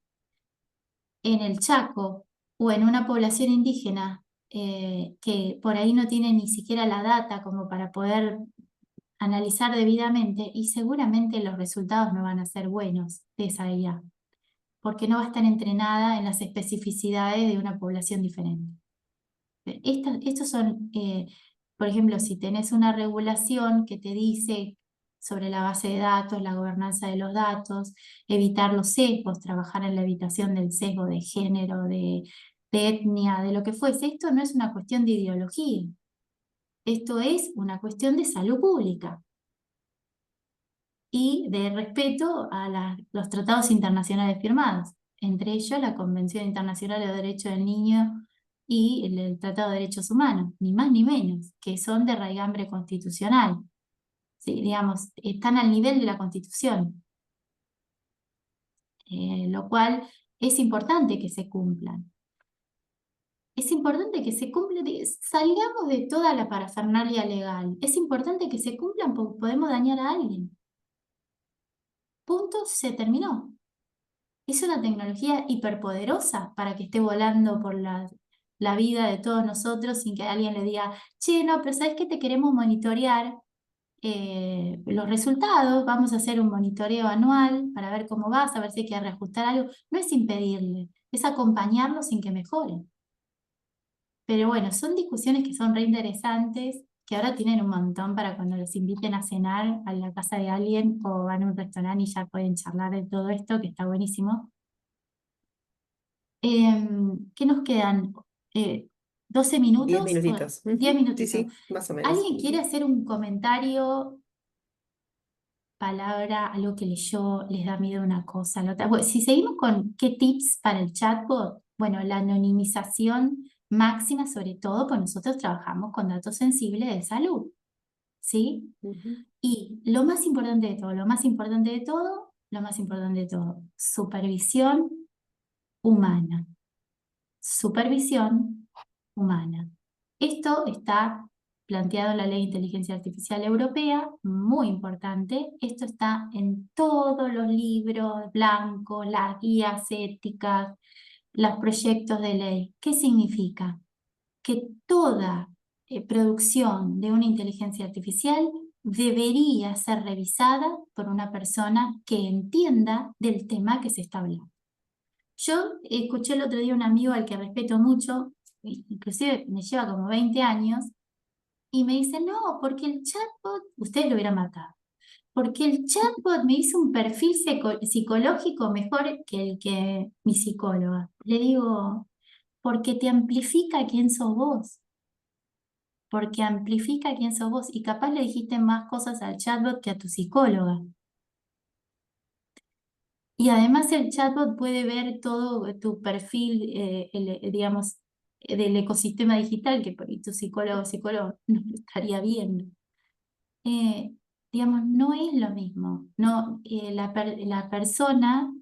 en el Chaco o en una población indígena que por ahí no tiene ni siquiera la data como para poder analizar debidamente y seguramente los resultados no van a ser buenos de esa IA porque no va a estar entrenada en las especificidades de una población diferente. Estos son, por ejemplo, si tenés una regulación que te dice sobre la base de datos, la gobernanza de los datos, evitar los sesgos, trabajar en la evitación del sesgo de género, de etnia, de lo que fuese, esto no es una cuestión de ideología, esto es una cuestión de salud pública y de respeto a los tratados internacionales firmados, entre ellos la Convención Internacional de Derechos del Niño y el Tratado de Derechos Humanos, ni más ni menos, que son de raigambre constitucional, ¿sí? Digamos, están al nivel de la Constitución, lo cual es importante que se cumplan. Es importante que se cumplan, salgamos de toda la parafernalia legal, es importante que se cumplan porque podemos dañar a alguien. Punto, se terminó. Es una tecnología hiperpoderosa para que esté volando por la vida de todos nosotros sin que alguien le diga, che, no, pero ¿sabes qué? Te queremos monitorear los resultados, vamos a hacer un monitoreo anual para ver cómo vas, a ver si hay que reajustar algo. No es impedirle, es acompañarlo sin que mejore. Pero bueno, son discusiones que son re interesantes, que ahora tienen un montón para cuando los inviten a cenar a la casa de alguien o van a un restaurante y ya pueden charlar de todo esto, que está buenísimo. ¿Qué nos quedan? Eh, ¿12 10 minutos? O minutitos. 10 Ujú, sí, minutitos. sí, más o menos. ¿Alguien quiere Ujú. hacer un comentario, palabra, algo que leyó, les da miedo una cosa, la otra? Bueno, si seguimos con qué tips para el chatbot, bueno, la anonimización máxima sobre todo, pues nosotros trabajamos con datos sensibles de salud, ¿sí? Ujú. Y lo más importante de todo, lo más importante de todo, lo más importante de todo, supervisión humana. Supervisión humana. Esto está planteado en la Ley de Inteligencia Artificial Europea, muy importante. Esto está en todos los libros blancos, las guías éticas, los proyectos de ley. ¿Qué significa? Que toda producción de una inteligencia artificial debería ser revisada por una persona que entienda del tema que se está hablando. Yo escuché el otro día un amigo al que respeto mucho, inclusive me lleva como 20 años, y me dice, no, porque el chatbot, ustedes lo hubieran matado, porque el chatbot me hizo un perfil psicológico mejor que el que mi psicóloga. Le digo, porque te amplifica quién sos vos, porque amplifica quién sos vos, y capaz le dijiste más cosas al chatbot que a tu psicóloga. Y además el chatbot puede ver todo tu perfil, digamos, del ecosistema digital, que por ahí tu psicólogo o psicólogo no lo estaría viendo. Eh, digamos, no es lo mismo. No, la persona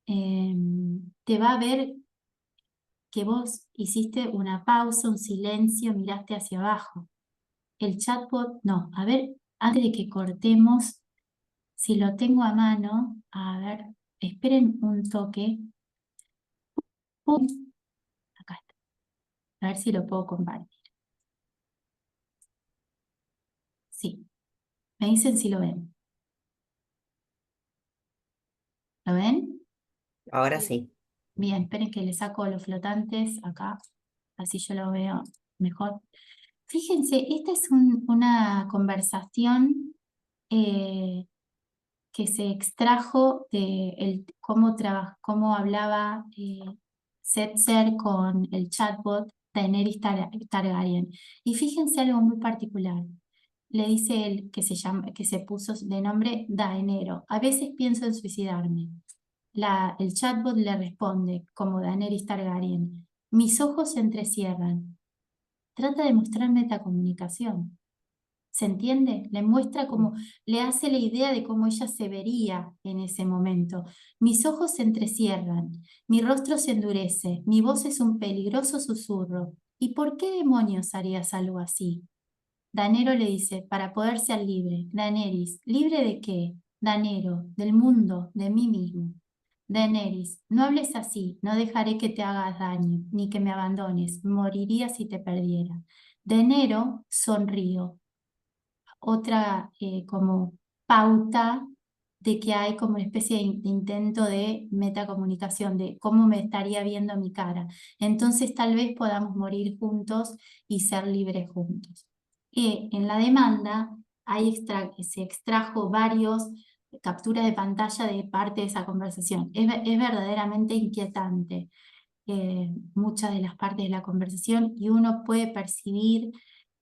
eh, te va a ver que vos hiciste una pausa, un silencio, miraste hacia abajo. el chatbot, no, a ver, antes de que cortemos, si lo tengo a mano, a ver, esperen un toque. Pum, acá está, a ver si lo puedo compartir. Sí, me dicen si lo ven. ¿Lo ven? Ahora sí. Bien, esperen que le saco los flotantes acá, así yo lo veo mejor. Fíjense, esta es una conversación eh, que se extrajo de cómo hablaba Setzer con el chatbot Daenerys Targaryen. Y fíjense algo muy particular. Le dice él que se puso de nombre Daenero. A veces pienso en suicidarme. El chatbot le responde, como Daenerys Targaryen, mis ojos se entrecierran. Trata de mostrar metacomunicación. ¿Se entiende? Le muestra cómo, le hace la idea de cómo ella se vería en ese momento. Mis ojos se entrecierran, mi rostro se endurece, mi voz es un peligroso susurro. ¿Y por qué demonios harías algo así? Danero le dice, para poder ser libre. Daenerys, ¿libre de qué? Danero, del mundo, de mí mismo. Daenerys, no hables así, no dejaré que te hagas daño, ni que me abandones, moriría si te perdiera. Danero sonrió, otra como pauta de que hay como una especie de intento de metacomunicación, de cómo me estaría viendo mi cara. Entonces tal vez podamos morir juntos y ser libres juntos. En la demanda se extrajo varios capturas de pantalla de parte de esa conversación. Es verdaderamente inquietante muchas de las partes de la conversación y uno puede percibir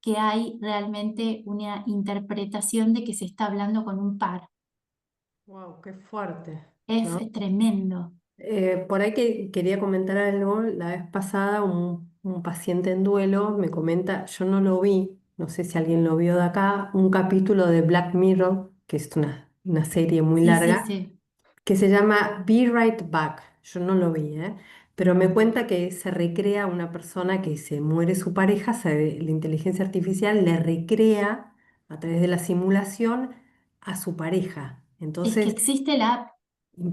que hay realmente una interpretación de que se está hablando con un par. Wow, qué fuerte, Es ¿no? tremendo. Por ahí que quería comentar algo. La vez pasada un paciente en duelo me comenta, yo no lo vi, no sé si alguien lo vio de acá, un capítulo de Black Mirror, que es una serie muy Sí, sí, larga, sí. que se llama Be Right Back. Yo no lo vi, ¿eh? Pero me cuenta que se recrea una persona que se muere su pareja, la inteligencia artificial le recrea a través de la simulación a su pareja. Es que Entonces, existe la app.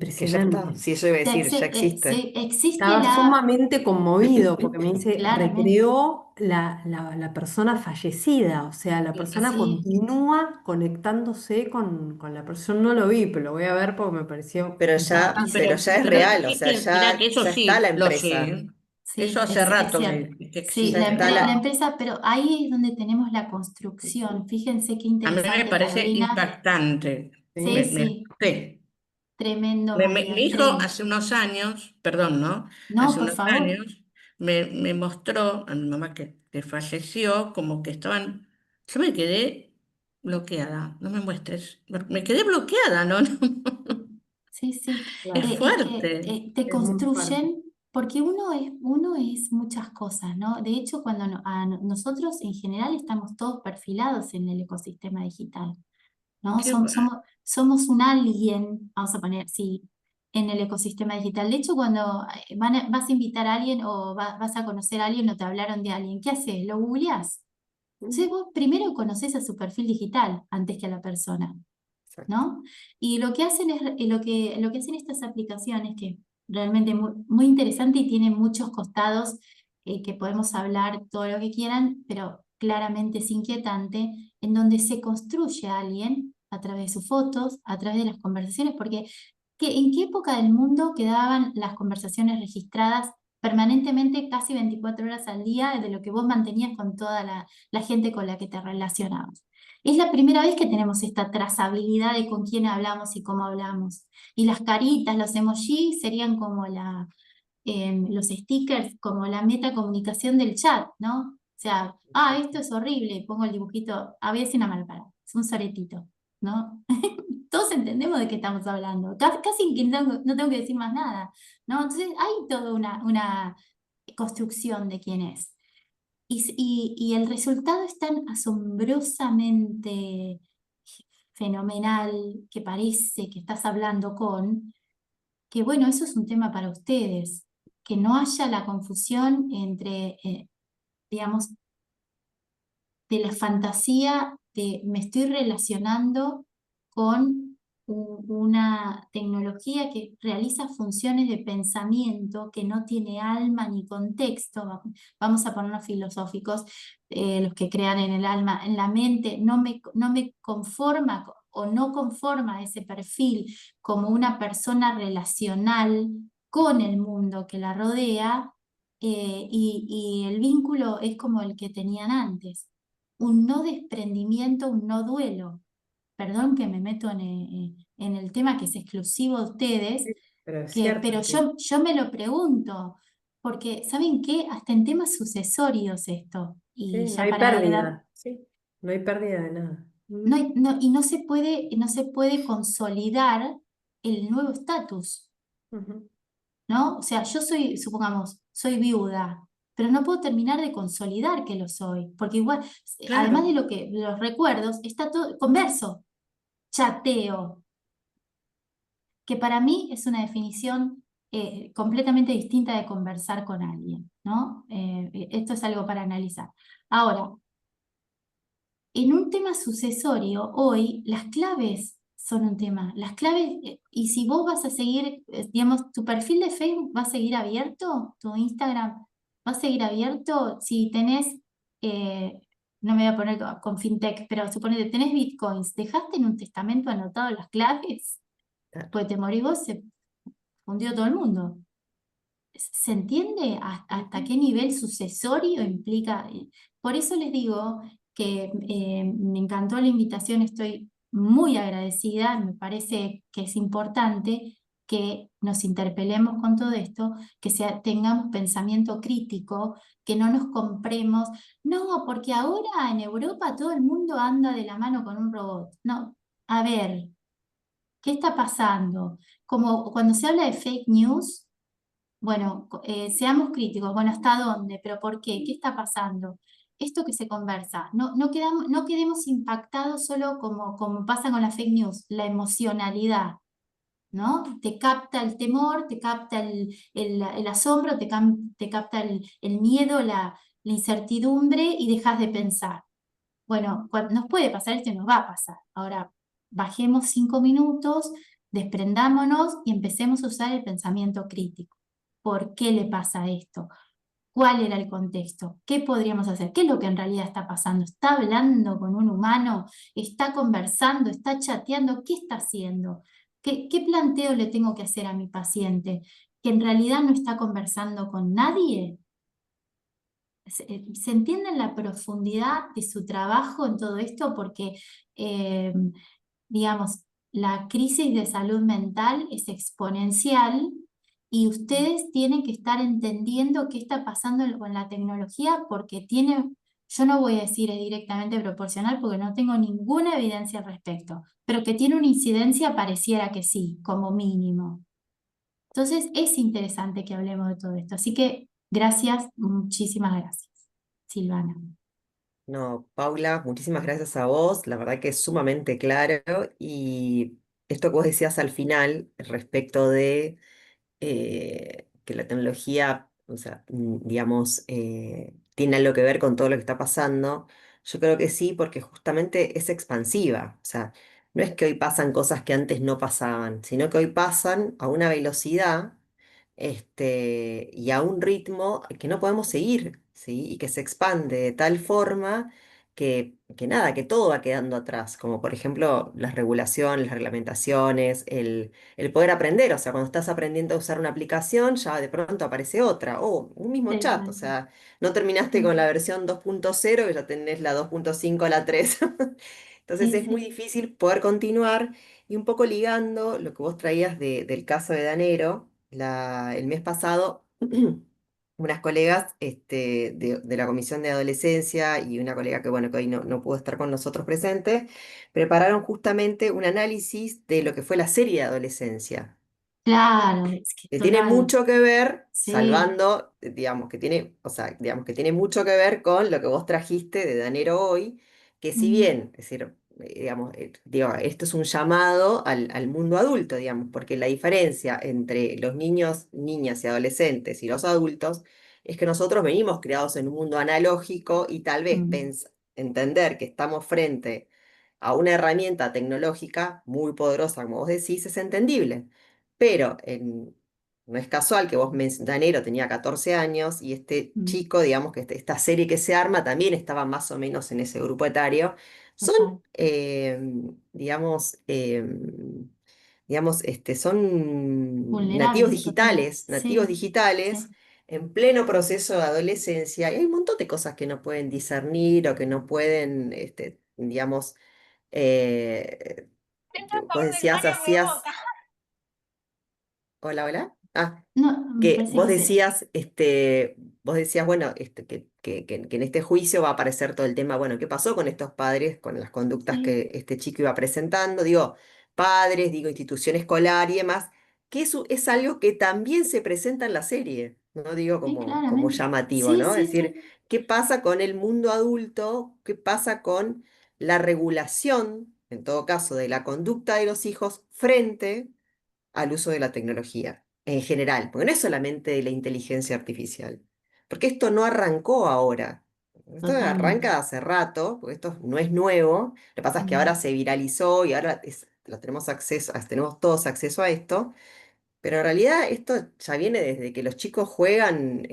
Que ya está. impresionante. Sí, eso iba a decir, ya existe. Existe Estaba la app, sumamente conmovido porque me dice, claramente. recreó la persona fallecida, o sea, la persona Sí, continúa conectándose con la persona. No lo vi, pero lo voy a ver porque me pareció y impactante. Pero sí, ya es Pero real, o es sea, que, mirá, ya, que eso ya está la sí, lo sé, empresa. ¿eh? Eso sí, hace es rato cierto. que Sí, Ya existe, está la la. empresa, pero ahí es donde tenemos la construcción. Fíjense qué a mí me interesante, parece Carolina. impactante. Sí, ¿Sí? Me sí, asusté. tremendo, Mi María, hijo tremendo. hace unos años, perdón, ¿no? No, Hace por unos favor. años me mostró a mi mamá que falleció, como que estaban, yo me quedé bloqueada, no me muestres, me quedé bloqueada, ¿no? Sí, sí. Es Claro, Es que fuerte. te es muy fuerte. construyen, porque uno es muchas cosas, ¿no? De hecho, nosotros en general estamos todos perfilados en el ecosistema digital, ¿no? Qué bueno. Somos un alguien, vamos a poner así, en el ecosistema digital. De hecho, cuando vas a invitar a alguien o vas a conocer a alguien o te hablaron de alguien, ¿qué haces? ¿Lo googleás? Entonces vos primero conoces a su perfil digital antes que a la persona. Exacto. ¿No? Y lo que hacen es, lo que hacen estas aplicaciones, que realmente muy, muy interesante y tiene muchos costados que podemos hablar todo lo que quieran, pero claramente es inquietante, en donde se construye a alguien a través de sus fotos, a través de las conversaciones, porque ¿en qué época del mundo quedaban las conversaciones registradas permanentemente, casi 24 horas al día, de lo que vos mantenías con toda la gente con la que te relacionabas? Es la primera vez que tenemos esta trazabilidad de con quién hablamos y cómo hablamos. Y las caritas, los emojis serían como los stickers, como la metacomunicación del chat, ¿no? O sea, esto es horrible, pongo el dibujito, voy a decir una mala palabra, es un soretito, ¿no? Todos entendemos de qué estamos hablando, casi que no tengo que decir más nada, ¿no? Entonces hay toda una construcción de quién es. Y el resultado es tan asombrosamente fenomenal que parece que estás hablando que bueno, eso es un tema para ustedes, que no haya la confusión entre, digamos, de la fantasía de me estoy relacionando con una tecnología que realiza funciones de pensamiento que no tiene alma ni contexto. Vamos a ponernos filosóficos, los que crean en el alma, en la mente, no me conforma o no conforma ese perfil como una persona relacional con el mundo que la rodea, y el vínculo es como el que tenían antes, un no desprendimiento, un no duelo. Perdón que me meto en el tema que es exclusivo de ustedes, Sí, pero es cierto, pero sí. yo me lo pregunto, porque ¿saben qué? Hasta en temas sucesorios esto, y Sí, no ya hay para agregar, pérdida, sí, no hay pérdida de nada. y no se puede consolidar el nuevo estatus. Ujú. ¿No? O sea, yo soy, supongamos, soy viuda, pero no puedo terminar de consolidar que lo soy, porque igual, además Claro, de de los recuerdos, está todo, converso, chateo, que para mí es una definición completamente distinta de conversar con alguien, ¿no? Esto es algo para analizar. Ahora, en un tema sucesorio, hoy las claves son un tema. Las claves, y si vos vas a seguir, digamos, tu perfil de Facebook va a seguir abierto, tu Instagram va a seguir abierto, si tenés, eh, no me voy a poner con fintech, pero suponete, tenés bitcoins, ¿dejaste en un testamento anotado las claves? Claro. Pues te morís vos, se fundió todo el mundo. ¿Se entiende hasta Ujú. qué nivel sucesorio implica? Por eso les digo que me encantó la invitación, estoy muy agradecida, me parece que es importante que nos interpelemos con todo esto, que tengamos pensamiento crítico, que no nos compremos, no, porque ahora en Europa todo el mundo anda de la mano con un robot. No, a ver, ¿qué está pasando? Como cuando se habla de fake news. Bueno, seamos críticos. Bueno, ¿hasta dónde? ¿Pero por qué? ¿Qué está pasando? Esto que se conversa, no quedemos impactados solo como pasa con la fake news, la emocionalidad, ¿no? Te capta el temor, te capta el asombro, te capta el miedo, la incertidumbre y dejas de pensar. Bueno, nos puede pasar esto y nos va a pasar. Ahora, bajemos 5 minutos, desprendámonos y empecemos a usar el pensamiento crítico. ¿Por qué le pasa esto? ¿Cuál era el contexto? ¿Qué podríamos hacer? ¿Qué es lo que en realidad está pasando? ¿Está hablando con un humano? ¿Está conversando? ¿Está chateando? ¿Qué está haciendo? ¿Qué planteo le tengo que hacer a mi paciente? ¿Que en realidad no está conversando con nadie? ¿Se entiende la profundidad de su trabajo en todo esto? Porque, eh, digamos, la crisis de salud mental es exponencial y ustedes tienen que estar entendiendo qué está pasando con la tecnología porque tiene, yo no voy a decir es directamente proporcional porque no tengo ninguna evidencia al respecto, pero que tiene una incidencia pareciera que sí, como mínimo. Entonces es interesante que hablemos de todo esto. Así que gracias, muchísimas gracias, Silvana. No, Paula, muchísimas gracias a vos. La verdad que es sumamente claro. Y esto que vos decías al final respecto de que la tecnología, o sea, digamos, tiene algo que ver con todo lo que está pasando. Yo creo que sí, porque justamente es expansiva. O sea, no es que hoy pasan cosas que antes no pasaban, sino que hoy pasan a una velocidad, y a un ritmo que no podemos seguir, ¿sí? Y que se expande de tal forma que nada, que todo va quedando atrás, como por ejemplo las regulaciones, las reglamentaciones, el poder aprender, o sea, cuando estás aprendiendo a usar una aplicación, ya de pronto aparece otra, o un mismo Sí, chat, o tal cual. sea, no terminaste con la Mm. versión 2.0 y ya tenés la 2.5, la 3. Entonces Sí, es muy sí, difícil poder continuar y un poco ligando lo que vos traías del caso de Danero, el mes pasado. Unas colegas de la Comisión de Adolescencia y una colega que, bueno, que hoy no pudo estar con nosotros presente, prepararon justamente un análisis de lo que fue la serie de adolescencia, claro, es que que tiene total, mucho que ver, sí. salvando, digamos, que tiene, o sea, digamos que tiene mucho que ver con lo que vos trajiste de Danero hoy, que si Mm, bien, es decir, digamos, digo, esto es un llamado al mundo adulto, digamos, porque la diferencia entre los niños, niñas y adolescentes y los adultos es que nosotros venimos criados en un mundo analógico y tal vez mm, entender que estamos frente a una herramienta tecnológica muy poderosa, como vos decís, es entendible. Pero no es casual que vos Danero tenía 14 años y este Mm, chico, digamos que esta serie que se arma también estaba más o menos en ese grupo etario. Son, total. digamos, son Vulnerables, totalmente. nativos Sí, digitales sí. en pleno proceso de adolescencia, y hay un montón de cosas que no pueden discernir o que no pueden, digamos, eh, vos decías, hacías, hola, hola. No, me Que parece que se... vos decías, bueno, que en este juicio va a aparecer todo el tema, bueno, ¿qué pasó con estos padres, con las conductas Sí, que este chico iba presentando? Digo, padres, digo, institución escolar y demás, que eso es algo que también se presenta en la serie, no digo sí, como claramente. llamativo, Sí, ¿no? Es sí, decir, sí. ¿qué pasa con el mundo adulto? ¿Qué pasa con la regulación, en todo caso, de la conducta de los hijos frente al uso de la tecnología en general, porque no es solamente de la inteligencia artificial, porque esto no arrancó ahora, esto Totalmente. arranca hace rato, porque esto no es nuevo, lo que pasa es que ahora Mm, se viralizó y ahora lo tenemos acceso, tenemos todos acceso a esto, pero en realidad esto ya viene desde que los chicos juegan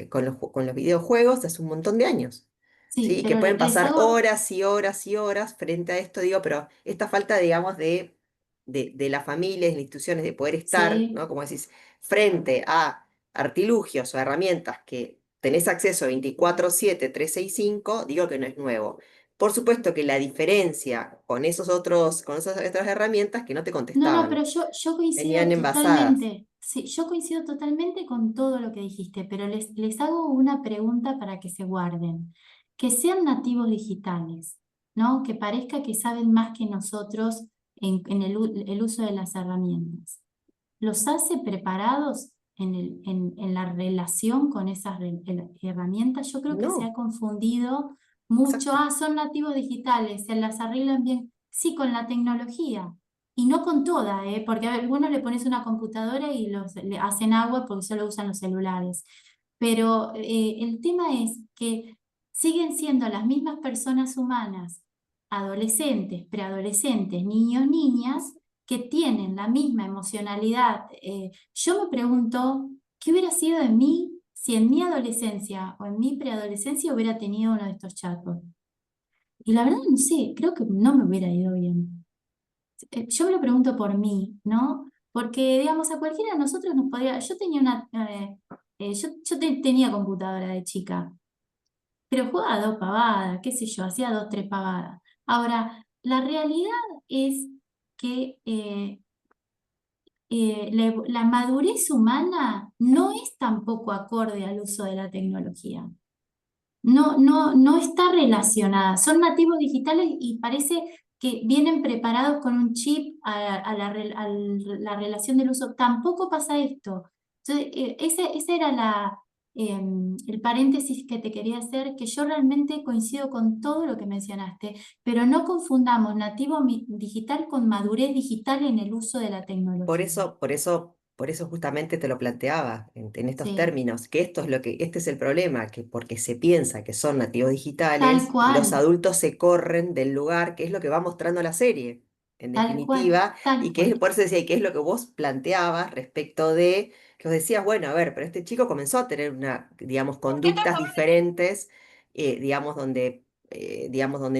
con los videojuegos hace un montón de años. sí, Sí, que pero pueden les pasar hago... horas y horas y horas frente a esto, digo, pero esta falta, digamos, de las familias, de las instituciones, de poder estar, Sí. ¿no? Como decís, frente a artilugios o herramientas que tenés acceso 24/7, 365, digo que no es nuevo. Por supuesto que la diferencia con esas otras herramientas que no te No, no, pero contestaban, yo coincido venían envasadas. totalmente. Sí, yo coincido totalmente con todo lo que dijiste, pero les hago una pregunta para que se guarden. Que sean nativos digitales, ¿no? Que parezca que saben más que nosotros en el uso de las herramientas. ¿Los hace preparados en la relación con esas herramientas? Yo creo que se ha No, confundido mucho. exacto. Ah, son nativos digitales, se las arreglan bien. Sí, con la tecnología. Y no con toda, ¿eh? Porque a algunos le pones una computadora y le hacen agua porque solo usan los celulares. Pero el tema es que siguen siendo las mismas personas humanas, adolescentes, preadolescentes, niños, niñas, que tienen la misma emocionalidad. Yo me pregunto, ¿qué hubiera sido de mí si en mi adolescencia o en mi preadolescencia hubiera tenido uno de estos chatbots? Y la verdad no sé, creo que no me hubiera ido bien. Yo me lo pregunto por mí, ¿no? Porque, digamos, a cualquiera de nosotros nos podría... Yo tenía tenía computadora de chica, pero jugaba dos pavadas, qué sé yo, hacía dos, tres pavadas. Ahora, la realidad es que la madurez humana no es tampoco acorde al uso de la tecnología. No, no, no está relacionada. Son nativos digitales y parece que vienen preparados con un chip a la relación del uso. Tampoco pasa esto. Entonces, ese era el paréntesis que te quería hacer, que yo realmente coincido con todo lo que mencionaste, pero no confundamos nativo digital con madurez digital en el uso de la tecnología. Por eso justamente te lo planteaba en estos Sí, términos, que esto es este es el problema, que porque se piensa que son nativos tal digitales, los cual, adultos se corren del lugar, que es lo que va mostrando la serie, en tal cual, definitiva, y tal que es, cual. por eso decía, y que es lo que vos planteabas respecto de, que vos decías, bueno, a ver, pero este chico comenzó a tener digamos, conductas diferentes, digamos, donde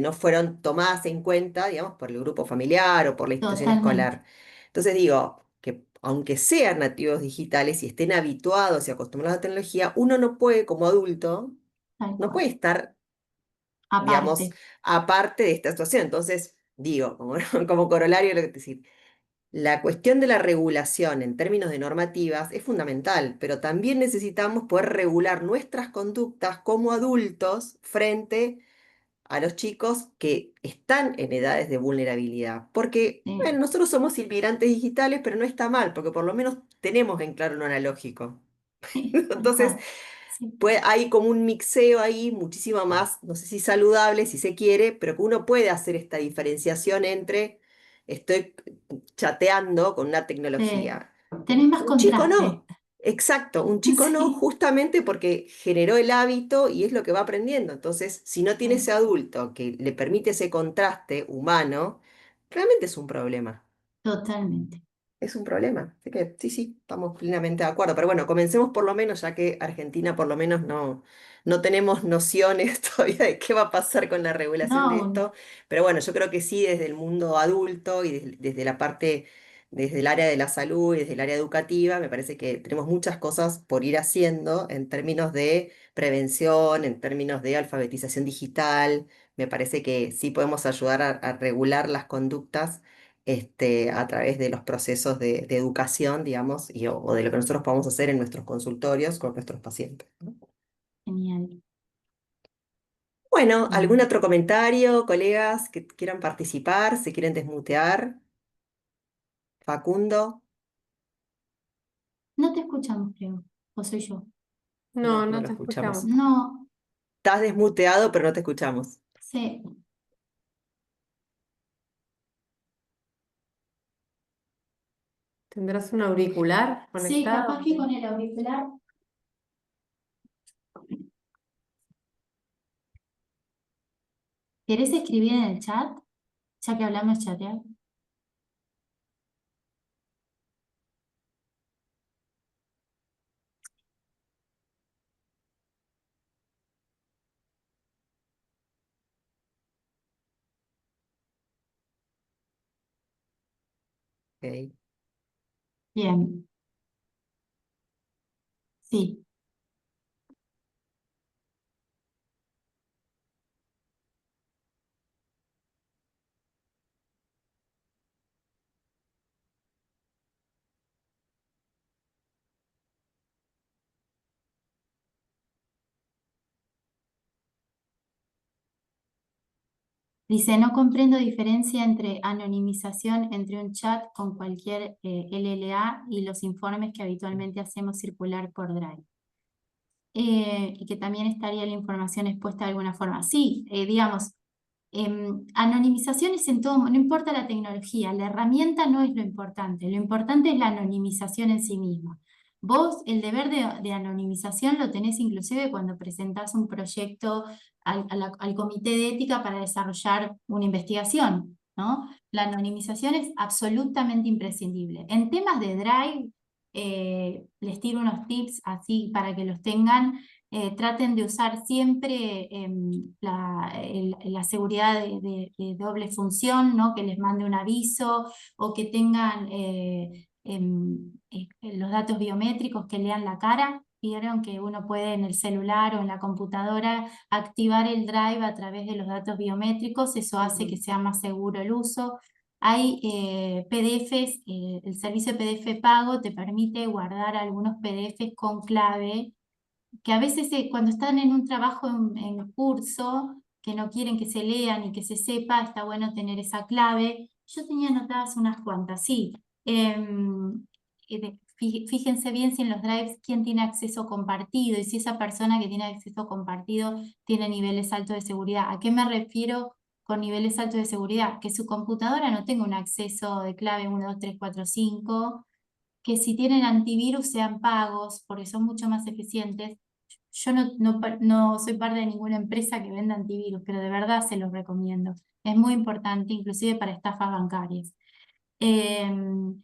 no fueron tomadas en cuenta, digamos, por el grupo familiar o por la institución Totalmente, escolar. Entonces digo, que aunque sean nativos digitales y estén habituados y acostumbrados a la tecnología, uno no puede, como adulto, tal no cual. puede estar, digamos, Aparte, aparte de esta situación. Entonces, digo, como, como corolario, lo que te decir, la cuestión de la regulación en términos de normativas es fundamental, pero también necesitamos poder regular nuestras conductas como adultos frente a los chicos que están en edades de vulnerabilidad. Porque, bueno, sí, nosotros somos inmigrantes digitales, pero no está mal, porque por lo menos tenemos en claro lo analógico. sí, tal Entonces, cual. Sí, pues, hay como un mixeo ahí muchísimo más, no sé si saludable, si se quiere, pero que uno puede hacer esta diferenciación entre estoy chateando con una sí. tecnología. Tenés más Un chico contraste. no. Exacto, un chico no, Sí, justamente porque generó el hábito y es lo que va aprendiendo. Entonces, si no tiene ese adulto que le permite ese contraste humano, realmente es un problema. totalmente. Es un problema. Así que sí, sí, estamos plenamente de acuerdo. Pero bueno, comencemos por lo menos, ya que Argentina por lo menos no tenemos nociones todavía de qué va a pasar con la regulación de No, esto. Pero bueno, yo creo que sí, desde el mundo adulto y desde la parte, desde el área de la salud y desde el área educativa, me parece que tenemos muchas cosas por ir haciendo en términos de prevención, en términos de alfabetización digital. Me parece que sí podemos ayudar a regular las conductas a través de los procesos de educación, digamos, o de lo que nosotros podemos hacer en nuestros consultorios con nuestros pacientes, ¿no? genial. Bueno, ¿algún Bien. otro comentario, colegas que quieran participar, se quieren desmutear? Facundo, No te escuchamos, creo. ¿O soy yo? No, no no lo te escuchamos. escuchamos. No, Estás desmuteado, pero no te escuchamos. sí. ¿Tendrás un auricular Sí, capaz conectado? que con el auricular. ¿Querés escribir en el chat? Ya que hablamos chatear. Ok. Bien, sí. Dice, no comprendo diferencia entre anonimización entre un chat con cualquier LLA y los informes que habitualmente hacemos circular por Drive. Y que también estaría la información expuesta de alguna forma. Sí, digamos, anonimización es en todo, no importa la tecnología, la herramienta no es lo importante es la anonimización en sí misma. Vos el deber de anonimización lo tenés inclusive cuando presentás un proyecto al comité de ética para desarrollar una investigación, ¿no? La anonimización es absolutamente imprescindible. En temas de Drive, les tiro unos tips así para que los tengan. Traten de usar siempre la seguridad de doble función, ¿no? Que les mande un aviso o que tengan los datos biométricos que lean la cara. Vieron que uno puede en el celular o en la computadora activar el Drive a través de los datos biométricos, eso hace que sea más seguro el uso. Hay PDFs, el servicio de PDF pago te permite guardar algunos PDFs con clave que a veces cuando están en un trabajo en curso, que no quieren que se lean y que se sepa, está bueno tener esa clave. Yo tenía anotadas unas cuantas, sí. Fíjense bien si en los drives quién tiene acceso compartido y si esa persona que tiene acceso compartido tiene niveles altos de seguridad. ¿A qué me refiero con niveles altos de seguridad? Que su computadora no tenga un acceso de clave 1, 2, 3, 4, 5, que si tienen antivirus sean pagos porque son mucho más eficientes. Yo no soy parte de ninguna empresa que venda antivirus, pero de verdad se los recomiendo. Es muy importante, inclusive para estafas bancarias. Em,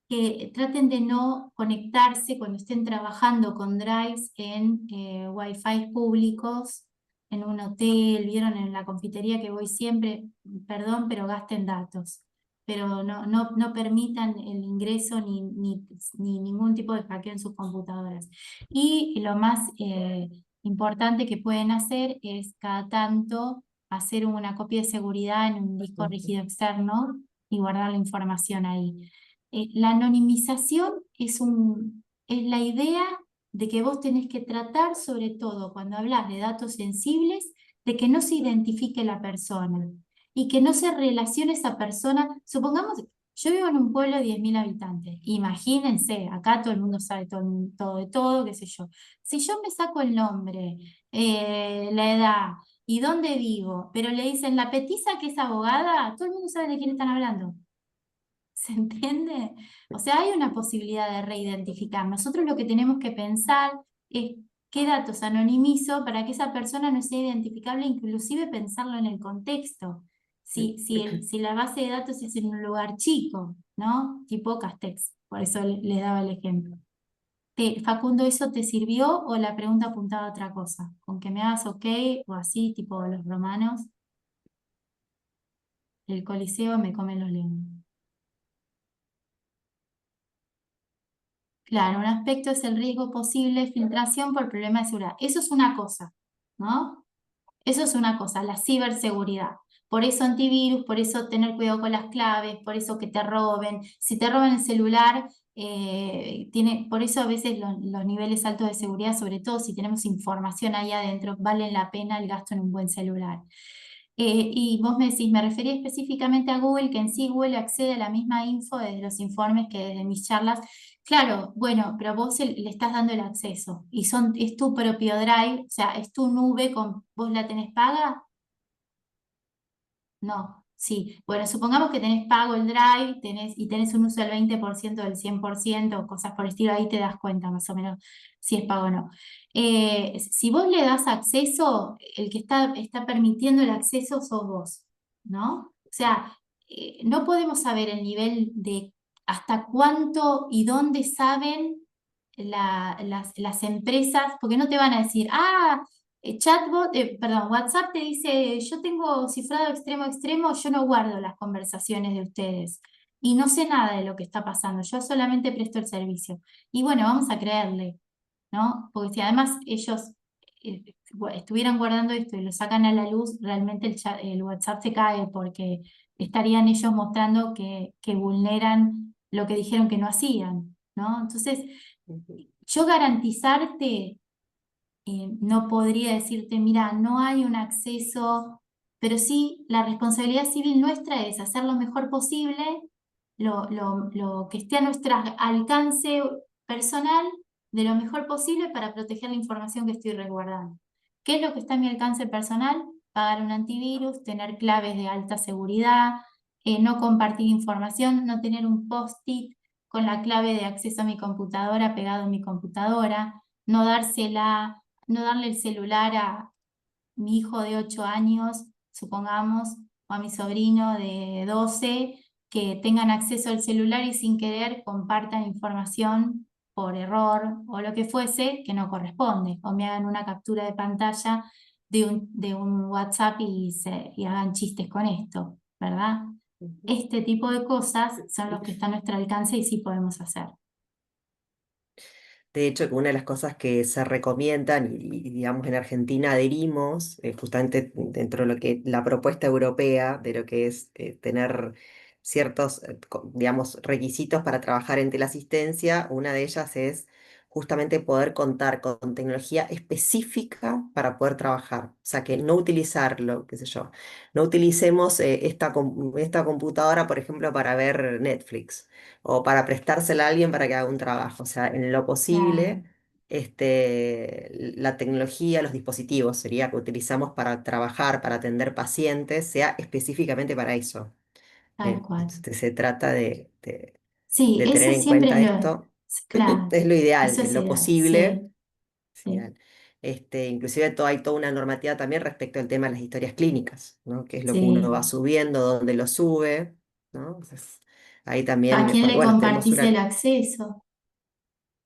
que traten de no conectarse cuando estén trabajando con drives en Wi-Fi públicos, en un hotel, vieron en la confitería que voy siempre, perdón, pero gasten datos. Pero no permitan el ingreso ni ningún tipo de hackeo en sus computadoras. Y lo más importante que pueden hacer es cada tanto hacer una copia de seguridad en un disco rígido externo y guardar la información ahí. La anonimización es la idea de que vos tenés que tratar, sobre todo cuando hablas de datos sensibles, de que no se identifique la persona y que no se relacione esa persona. Supongamos, yo vivo en un pueblo de 10.000 habitantes. Imagínense, acá todo el mundo sabe todo de todo, qué sé yo. Si yo me saco el nombre, la edad y dónde vivo, pero le dicen la petiza que es abogada, todo el mundo sabe de quién están hablando. ¿Se entiende? O sea, hay una posibilidad de reidentificar. Nosotros lo que tenemos que pensar es qué datos anonimizo para que esa persona no sea identificable, inclusive pensarlo en el contexto. Si la base de datos es en un lugar chico, ¿no? Tipo Castex, por eso le daba el ejemplo. Facundo, ¿eso te sirvió o la pregunta apuntaba a otra cosa? Con que me hagas ok o así, tipo los romanos, el Coliseo me come los leones. Claro, un aspecto es el riesgo posible de filtración por problemas de seguridad. Eso es una cosa, ¿no? Eso es una cosa, la ciberseguridad. Por eso antivirus, por eso tener cuidado con las claves, por eso que te roben. Si te roban el celular, por eso a veces los niveles altos de seguridad, sobre todo si tenemos información ahí adentro, valen la pena el gasto en un buen celular. Y vos me decís, me refería específicamente a Google, que en sí Google accede a la misma info desde los informes que desde mis charlas. Claro, bueno, pero vos le estás dando el acceso y es tu propio Drive, o sea, es tu nube, vos la tenés paga. No, sí. Bueno, supongamos que tenés pago el Drive y tenés un uso del 20% del 100% o cosas por el estilo, ahí te das cuenta más o menos si es pago o no. Si vos le das acceso, el que está permitiendo el acceso sos vos, ¿no? O sea, no podemos saber el nivel de hasta cuánto y dónde saben las empresas, porque no te van a decir, perdón, WhatsApp te dice, yo tengo cifrado extremo a extremo, yo no guardo las conversaciones de ustedes y no sé nada de lo que está pasando, yo solamente presto el servicio. Y bueno, vamos a creerle, ¿no? Porque si además ellos estuvieran guardando esto y lo sacan a la luz, realmente el WhatsApp se cae porque estarían ellos mostrando que vulneran lo que dijeron que no hacían, ¿no? Entonces, yo garantizarte no podría decirte, mira, no hay un acceso, pero sí la responsabilidad civil nuestra es hacer lo mejor posible, lo que esté a nuestro alcance personal, de lo mejor posible para proteger la información que estoy resguardando. ¿Qué es lo que está a mi alcance personal? Pagar un antivirus, tener claves de alta seguridad, no compartir información, no tener un post-it con la clave de acceso a mi computadora pegado a mi computadora, no darle el celular a mi hijo de 8 años, supongamos, o a mi sobrino de 12, que tengan acceso al celular y sin querer compartan información por error o lo que fuese que no corresponde, o me hagan una captura de pantalla de un WhatsApp y hagan chistes con esto, ¿verdad? Este tipo de cosas son los que están a nuestro alcance y sí podemos hacer. De hecho, que una de las cosas que se recomiendan digamos en Argentina adherimos, justamente dentro de lo que la propuesta europea de lo que es tener ciertos, digamos, requisitos para trabajar en teleasistencia, una de ellas es justamente poder contar con tecnología específica para poder trabajar. O sea, que no utilizarlo, qué sé yo, no utilicemos esta computadora, por ejemplo, para ver Netflix o para prestársela a alguien para que haga un trabajo. O sea, en lo Claro, posible, la tecnología, los dispositivos sería que utilizamos para trabajar, para atender pacientes, sea específicamente para eso. tal cual. Se trata Sí, de tener eso en siempre cuenta esto. claro, Es lo ideal, eso en es lo ideal, sí, posible. Es sí, ideal. Inclusive hay toda una normativa también respecto al tema de las historias clínicas, ¿no? Que es lo que uno va sí. subiendo, dónde lo sube, ¿no? Entonces, ahí ¿A también, quién porque le bueno, tenemos compartís el una. acceso?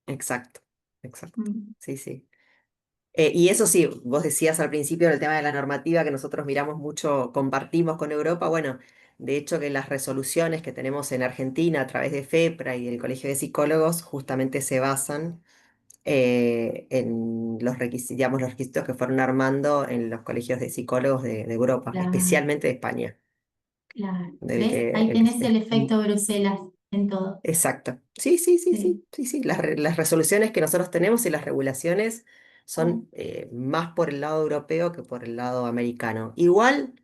Exacto, exacto. Mm, Sí, sí. Y eso sí, vos decías al principio del tema de la normativa que nosotros miramos mucho, compartimos con Europa. Bueno, de hecho que las resoluciones que tenemos en Argentina a través de FEPRA y del Colegio de Psicólogos justamente se basan en digamos, los requisitos que fueron armando en los colegios de psicólogos de Europa, claro, especialmente de España. claro. Del ¿Ves? que, Ahí el que tenés el efecto Bruselas en todo. Exacto. Sí, sí, sí, Sí. sí, sí, sí. Las resoluciones que nosotros tenemos y las regulaciones Ah. son más por el lado europeo que por el lado americano. Igual,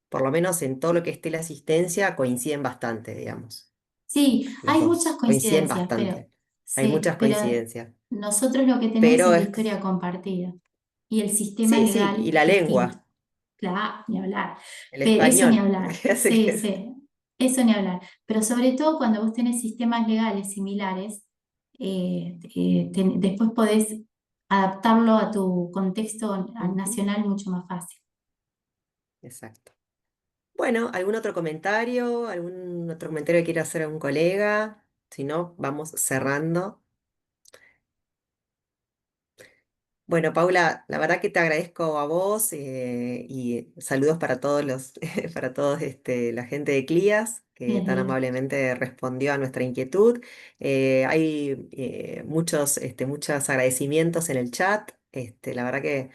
por lo menos en todo lo que esté la asistencia, coinciden bastante, digamos, Sí, los hay muchas dos. Coinciden coincidencias, pero bastante. Hay sí, muchas pero coincidencias. nosotros lo que tenemos Pero es la es, historia compartida y el sistema sí, sí, legal y la distinto. lengua, Claro, ni hablar. el Pero eso ni español, hablar. que hace Sí, que sí. Eso ni hablar. Pero sobre todo cuando vos tenés sistemas legales similares, después podés adaptarlo a tu contexto Ujú. nacional mucho más fácil. Exacto. Bueno, ¿algún otro comentario? ¿Algún otro comentario que quiera hacer algún colega? Si no, vamos cerrando. Bueno, Paula, la verdad que te agradezco a vos y saludos para todos para todos la gente de CLIAS que tan Desde, amablemente respondió a nuestra inquietud. Hay muchos agradecimientos en el chat. La verdad que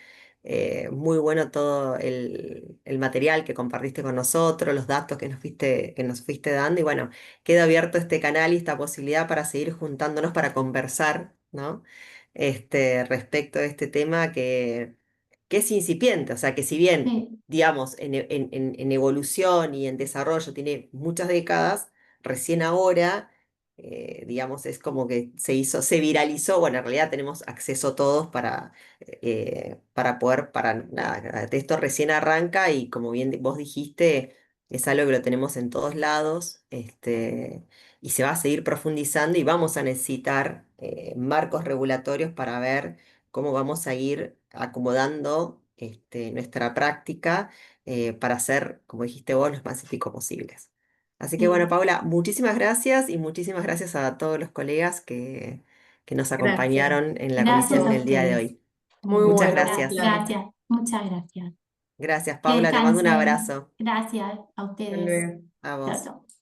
muy bueno todo el material que compartiste con nosotros, los datos que nos fuiste dando y bueno, queda abierto este canal y esta posibilidad para seguir juntándonos para conversar, ¿no? Respecto a este tema que es incipiente, o sea que si bien, sí, digamos, en evolución y en desarrollo tiene muchas décadas, recién ahora, digamos, es como que se viralizó, bueno, en realidad tenemos acceso todos para poder, para nada, esto recién arranca y como bien vos dijiste, es algo que lo tenemos en todos lados, y se va a seguir profundizando y vamos a necesitar marcos regulatorios para ver cómo vamos a ir acomodando nuestra práctica para ser, como dijiste vos, los más éticos posibles. Así que bueno, sí. Paula, muchísimas gracias y muchísimas gracias a todos los colegas que nos Gracias. acompañaron en la Gracias comisión a el día de ustedes. hoy. Muy Bueno, Muchas bueno, muy gracias. claro. gracias, muchas gracias. Gracias, Que Paula, te mando un descansen. abrazo. Gracias a Hasta ustedes. luego. A Chao, vos. chao.